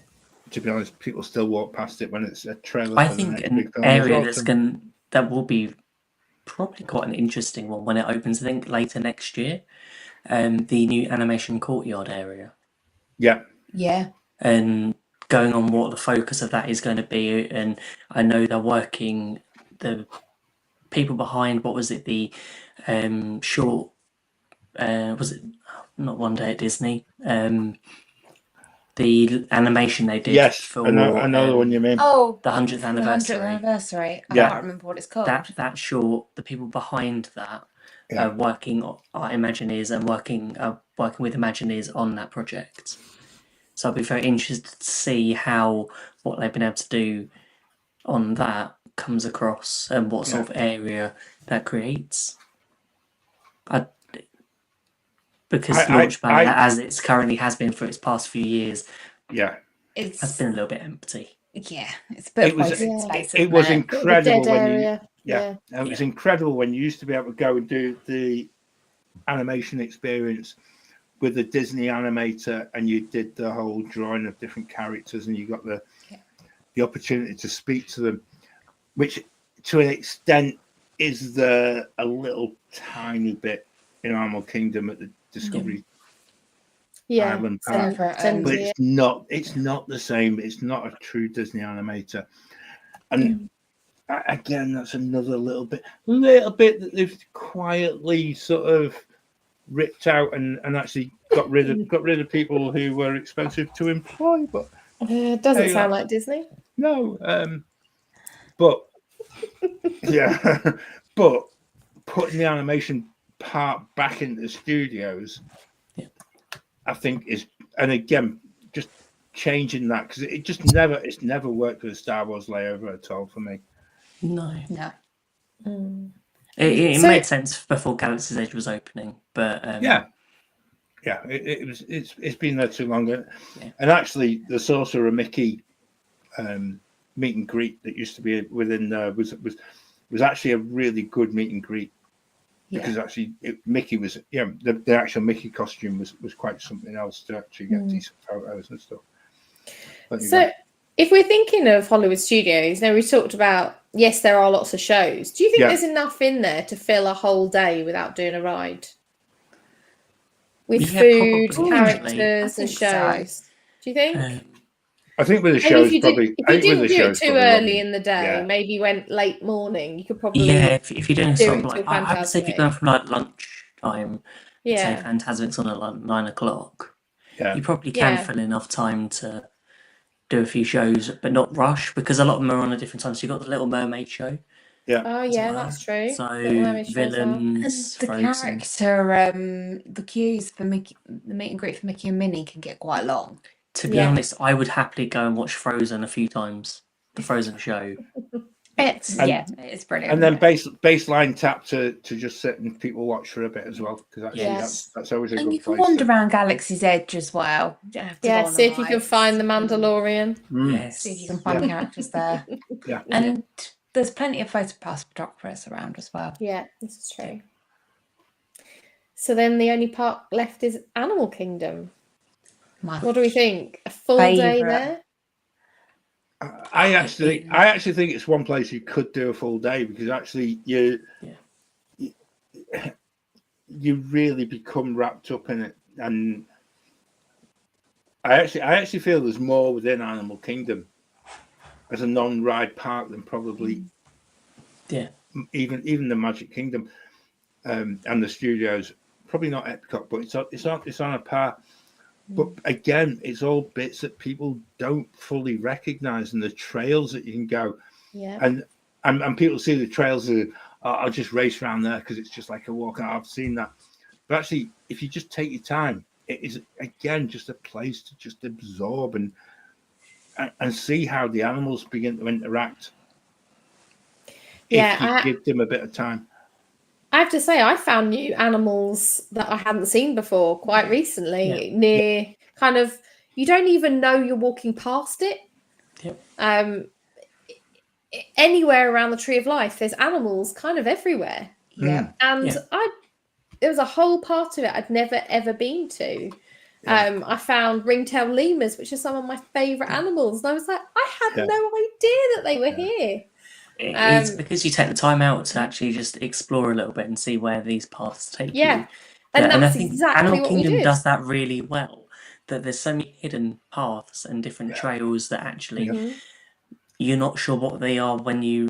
to be honest, people still walk past it when it's a trailer. I for the think next an big film as area well, that will be probably quite an interesting one when it opens. I think later next year, the new animation courtyard area, Yeah. Yeah. and going on what the focus of that is going to be. And I know they're working the people behind what was it the short was it not One Day at Disney the animation they did Yes. for I know the one you mean. Oh, the 100th the 100th anniversary. anniversary. I Yeah. can't remember what it's called. That short, the people behind that Yeah. are working are Imagineers and working with Imagineers on that project. So I'll be very interested to see how what they've been able to do on that comes across and what sort of area that creates. Because Launchpad, as it's currently has been for its past few years, Yeah. has been a little bit empty. Yeah, it's a bit of wasted space. It was isn't incredible Dead when area. it was incredible when you used to be able to go and do the animation experience with the Disney animator, and you did the whole drawing of different characters, and you got the opportunity to speak to them, which to an extent is a little tiny bit in Animal Kingdom at the Discovery Island Park. But it's not the same. It's not a true Disney animator. And again, that's another little bit that they've quietly sort of ripped out and actually got rid of people who were expensive to employ. But it doesn't sound like Disney. No, but yeah, but putting the animation part back into the studios, I think is, and again, just changing that because it's never worked with a Star Wars layover at all for me. No. Mm. It made sense before Galaxy's Edge was opening, but it's been there too long. And actually, the Sorcerer Mickey meet and greet that used to be within was actually a really good meet and greet because actually Mickey was the actual Mickey costume was quite something else to actually get decent photos and stuff. So if we're thinking of Hollywood Studios, now we talked about, yes, there are lots of shows. Do you think there's enough in there to fill a whole day without doing a ride? With food, characters and shows. Do you think? I think with the Maybe shows, if you didn't do it too early in the day, maybe you went late morning, you could probably if you're doing do something it like to I would say if you're going from like lunchtime, say Fantasmic's on at like 9 o'clock, you probably can fill enough time to do a few shows, but not rush because a lot of them are on at different times. So you've got the Little Mermaid show. Yeah. Oh yeah, that's true. So Villains, the Frozen. character, the queues for Mickey, the meet and greet for Mickey and Minnie can get quite long. To be honest, I would happily go and watch Frozen a few times. The Frozen show. It's brilliant. And then baseline tap to just sit and people watch for a bit as well because actually that's always a good place. And you can wander around Galaxy's Edge as well. You don't have to go on see if you can find the Mandalorian. Yes. See if you can find characters there. And there's plenty of photopass photographers around as well. Yeah, this is true. So then the only park left is Animal Kingdom. What do we think? A full day there? I actually think it's one place you could do a full day because actually you really become wrapped up in it, and I actually feel there's more within Animal Kingdom as a non-ride park than probably even the Magic Kingdom and the studios. Probably not EPCOT, but it's on a par. But again, it's all bits that people don't fully recognize, and the trails that you can go. Yeah. And people see the trails as, I'll just race around there because it's just like a walk. I've seen that. But actually, if you just take your time it is again just a place to just absorb and see how the animals begin to interact. If you give them a bit of time. I have to say, I found new animals that I hadn't seen before quite recently near kind of, you don't even know you're walking past it. Yep. Anywhere around the Tree of Life, there's animals kind of everywhere. Yeah. And there was a whole part of it I'd never ever been to. I found ringtail lemurs, which are some of my favourite animals. And I was like, I had no idea that they were here. It's because you take the time out to actually just explore a little bit and see where these paths take you. And I that's think exactly Animal what we Kingdom did. does that really well. That there's so many hidden paths and different trails that actually you're not sure what they are when you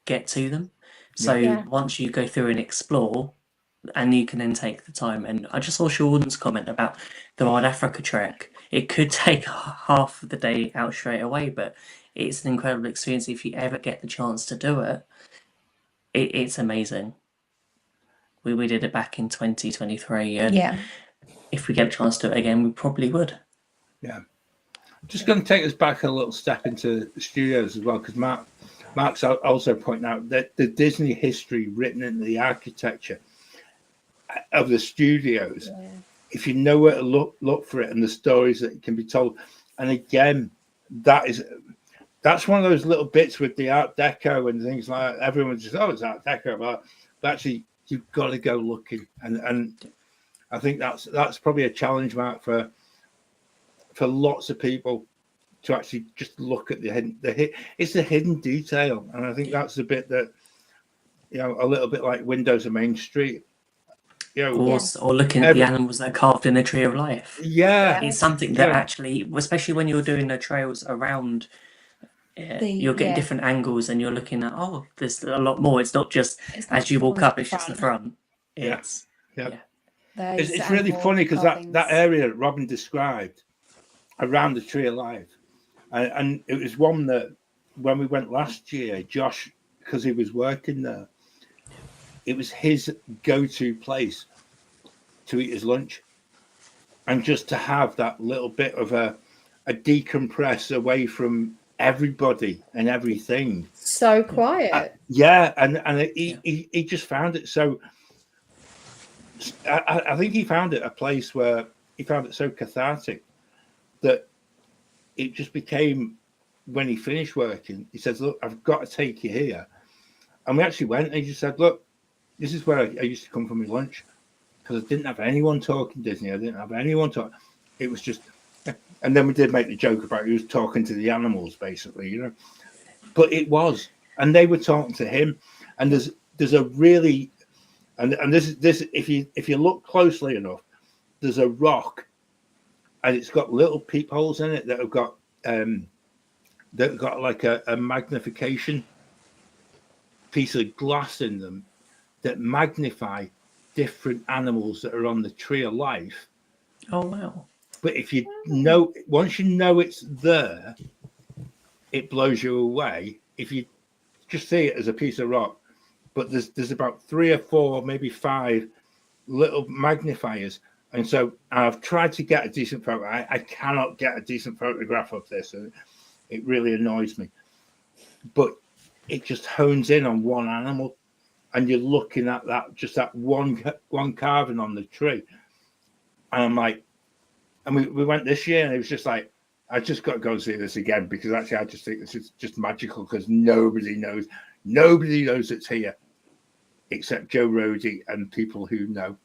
get to them. So once you go through and explore, and you can then take the time. And I just saw Sean's comment about the Wild Africa trek. It could take half of the day out straight away, but it's an incredible experience if you ever get the chance to do it. It's amazing. We did it back in 2023, and if we get a chance to do it again, we probably would. Yeah. I'm just going to take us back a little step into the studios as well, because Mark's also pointing out that the Disney history written in the architecture of the studios, if you know where to look for it and the stories that can be told. And again, that's one of those little bits with the Art Deco and things like that. Everyone's just, it's Art Deco, but actually you've got to go looking. And I think that's probably a challenge, Mark, for lots of people to actually just look at it's the hidden detail. And I think that's the bit that, a little bit like Windows of Main Street. Or looking at the animals that are carved in the Tree of Life. It's something that actually, especially when you're doing the trails around, you'll get different angles and you're looking at, there's a lot more. It's not just as you walk up, it's just the front. It's really funny because that area that Robyn described around the Tree of Life, and it was one that when we went last year, Josh, because he was working there, it was his go-to place to eat his lunch, and just to have that little bit of a decompress away from everybody and everything. So quiet. He just found it so. I think he found it a place where he found it so cathartic that it just became, when he finished working, he says, "Look, I've got to take you here." And we actually went, and he just said, "Look, this is where I used to come for my lunch, because I didn't have anyone talking Disney. I didn't have anyone talking. It was just," and then we did make the joke about he was talking to the animals, basically, But it was, and they were talking to him. And there's a really, and this if you look closely enough, there's a rock, and it's got little peepholes in it that have got like a magnification piece of glass in them that magnify different animals that are on the Tree of Life. Oh wow! But if once you know it's there, it blows you away. If you just see it as a piece of rock, but there's about 3 or 4, maybe 5 little magnifiers. And so I've tried to get a decent photo. I cannot get a decent photograph of this, and it really annoys me. But it just hones in on one animal, and you're looking at that one carving on the tree. And I'm like, and we went this year, and it was just like, I just got to go and see this again, because actually I just think this is just magical, because nobody knows it's here except Joe Rody and people who know.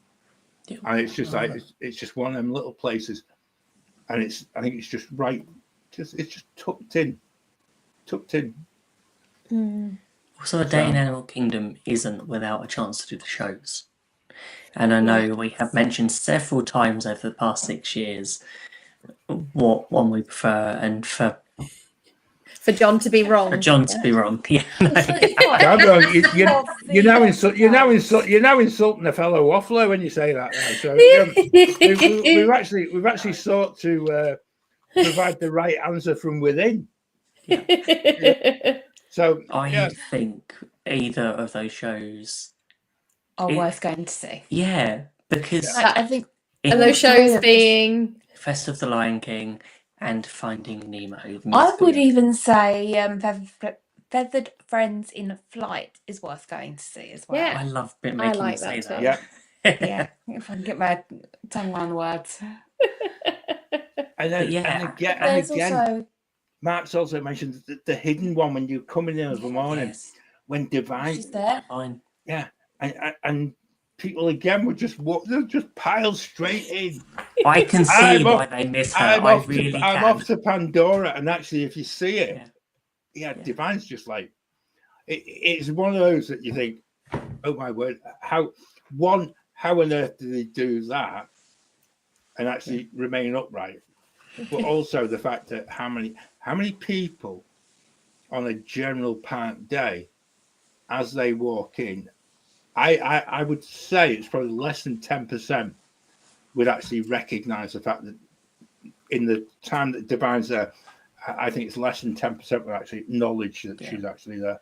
Yeah. And it's just like it's just one of them little places, and I think it's just right, it's just tucked in. Also, a day in Animal Kingdom isn't without a chance to do the shows. And I know we have mentioned several times over the past 6 years what one we prefer, and for John to be wrong. For John to be wrong, yeah. You're now insulting a fellow waffler when you say that. So we've actually sought to provide the right answer from within. Yeah. So I think either of those shows are worth going to see. Yeah, because I think And those shows being Fest of the Lion King and Finding Nemo. the I musical. would even say Feathered Friends in Flight is worth going to see as well. Yeah. I love making I you like say that that. too. Yeah, if I can get my tongue around the words. And then, But yeah, and again, There's also Mark's also mentioned the hidden one when you're coming in of the morning, yes, when Divine, she's there. fine. and people again would just walk, they'll just pile straight in. I can see I'm why off- they miss her. I'm I off really to, can. I'm off to Pandora, and actually, if you see it, Yeah. Divine's just like it's one of those that you think, oh my word, how on earth do they do that and actually remain upright? But also the fact that how many people on a general park day, as they walk in, I would say it's probably less than 10% would actually recognise the fact that in the time that Divine's there, I think it's less than 10% would actually acknowledge that she's actually there,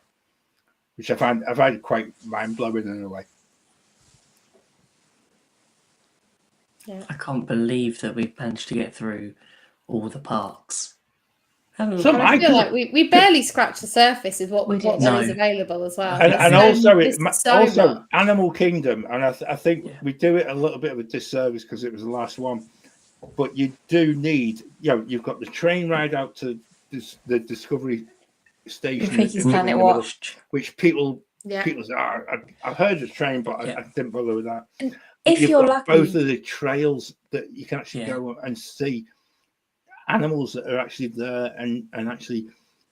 which I find quite mind blowing in a way. I can't believe that we've managed to get through all the parks. Some And I feel I- like we barely scratched the surface of what We there did. is No. available as well. And, There's and so also much. Animal Kingdom, and I think Yeah. we do it a little bit of a disservice because it was the last one. But you do need, you've got the train ride out to the Discovery Station, Rafika's in Planet the middle, Watch. which people Yeah. say, I've heard of the train, but I didn't bother with that. If You've you're got lucky, both of the trails that you can actually Yeah. go and see animals that are actually there, and actually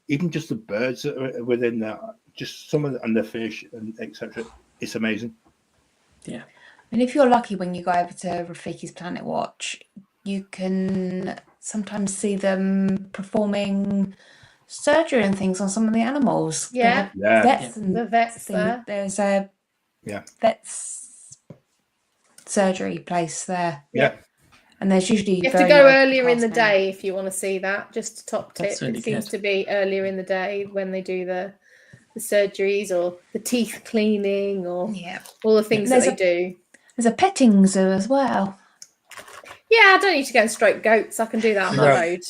even just the birds that are within there, just some of the, and the fish and etc. It's amazing. and if you're lucky when you go over to Rafiki's Planet Watch, you can sometimes see them performing surgery and things on some of the animals. They Yeah. have Yeah. vets and The vets thing. there. There's a vet's surgery place there. Yeah. And there's usually You have to very go local earlier in the cast members. day if you want to see that. Just a top tip. That's really It seems good. to be earlier in the day when they do the surgeries or the teeth cleaning or Yeah. all the things There's that they do. There's a petting zoo as well. Yeah, I don't need to go and stroke goats. I can do that on the No. road.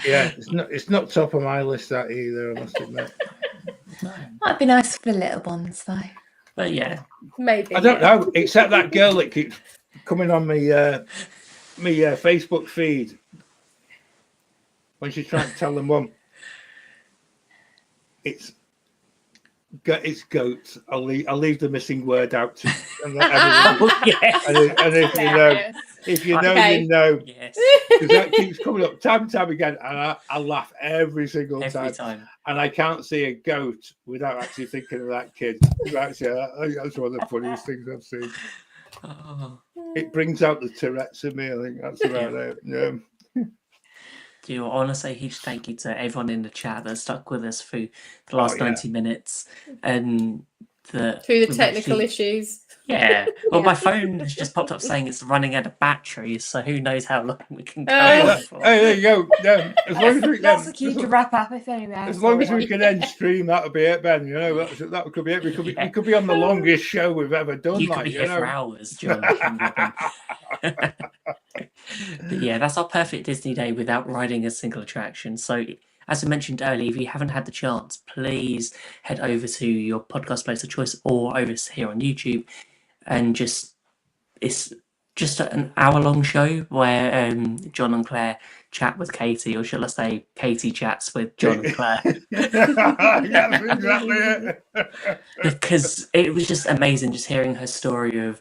It's not top of my list that either, I must admit. Might be nice for the little ones though. But yeah, Maybe. I don't know, except that girl that keeps coming on me Facebook feed when she's trying to tell them mum it's goats. I'll leave the missing word out to and let everyone- oh, yes, and if you know, Okay. you know, yes, because that keeps coming up time and time again, and I laugh every single every time. time. And I can't see a goat without actually thinking of that kid. Actually, that's one of the funniest things I've seen. Oh, It brings out the Tourette's in me. I think that's about it. Yeah. do you want to say a huge thank you to everyone in the chat that stuck with us through the last yeah. 90 minutes and Through the we've technical actually- issues. Yeah. Well, Yeah. my phone has just popped up saying it's running out of batteries, so who knows how long we can go Hey, on for. there you go. Yeah. As long as we That's can, a cue to wrap up if anyone as long as we can end stream, that'll be it, Ben. You know, that could be it. We could be on the longest show we've ever done. You could like, be you here for know. hours, John. and Robyn. But yeah, that's our perfect Disney day without riding a single attraction. So, as I mentioned earlier, if you haven't had the chance, please head over to your podcast place of choice or over here on YouTube, and it's just an hour-long show where John and Claire chat with Katie, or shall I say, Katie chats with John and Claire. That's exactly it. Because it was just amazing just hearing her story of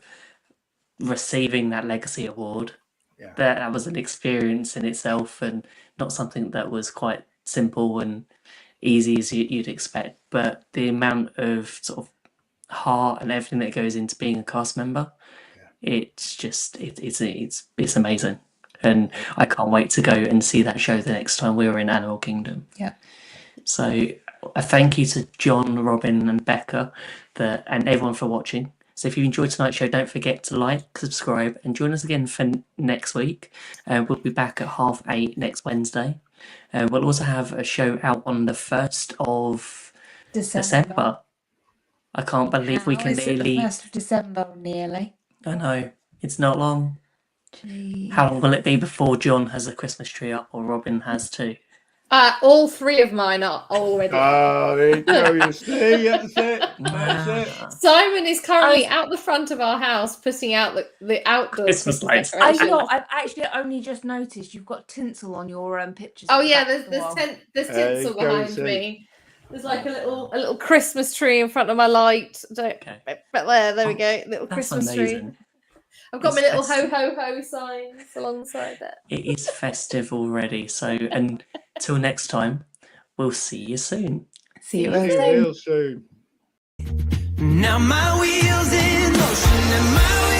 receiving that legacy award. Yeah. That was an experience in itself, and not something that was quite simple and easy as you'd expect. But the amount of sort of heart and everything that goes into being a cast member, it's just it's amazing. And I can't wait to go and see that show the next time we're in Animal Kingdom. Yeah. So a thank you to John, Robyn, and Becca, and everyone for watching. So if you enjoyed tonight's show, don't forget to like, subscribe, and join us again for next week. We'll be back at 8:30 next Wednesday. We'll also have a show out on the 1st of December. I can't believe we How can is it the nearly. 1st of December nearly? I know. It's not long. Gee. How long will it be before John has a Christmas tree up or Robyn has too? All 3 of mine are already up. Oh, there you go. You see, that's it. That's it. Ah, Simon is currently out the front of our house putting out the outdoor Christmas lights. decorations. I've actually only just noticed you've got tinsel on your pictures. Oh at the yeah, back of the there's wall. there's There you tinsel go, behind see. me. There's like a little Christmas tree in front of my light. Okay. But there we go, little That's Christmas tree. amazing. I've got my It's little ho festive. ho ho signs alongside it. It is festive already. So, until next time, we'll see you soon. See you See real you soon. Real soon. Now my wheels in motion and my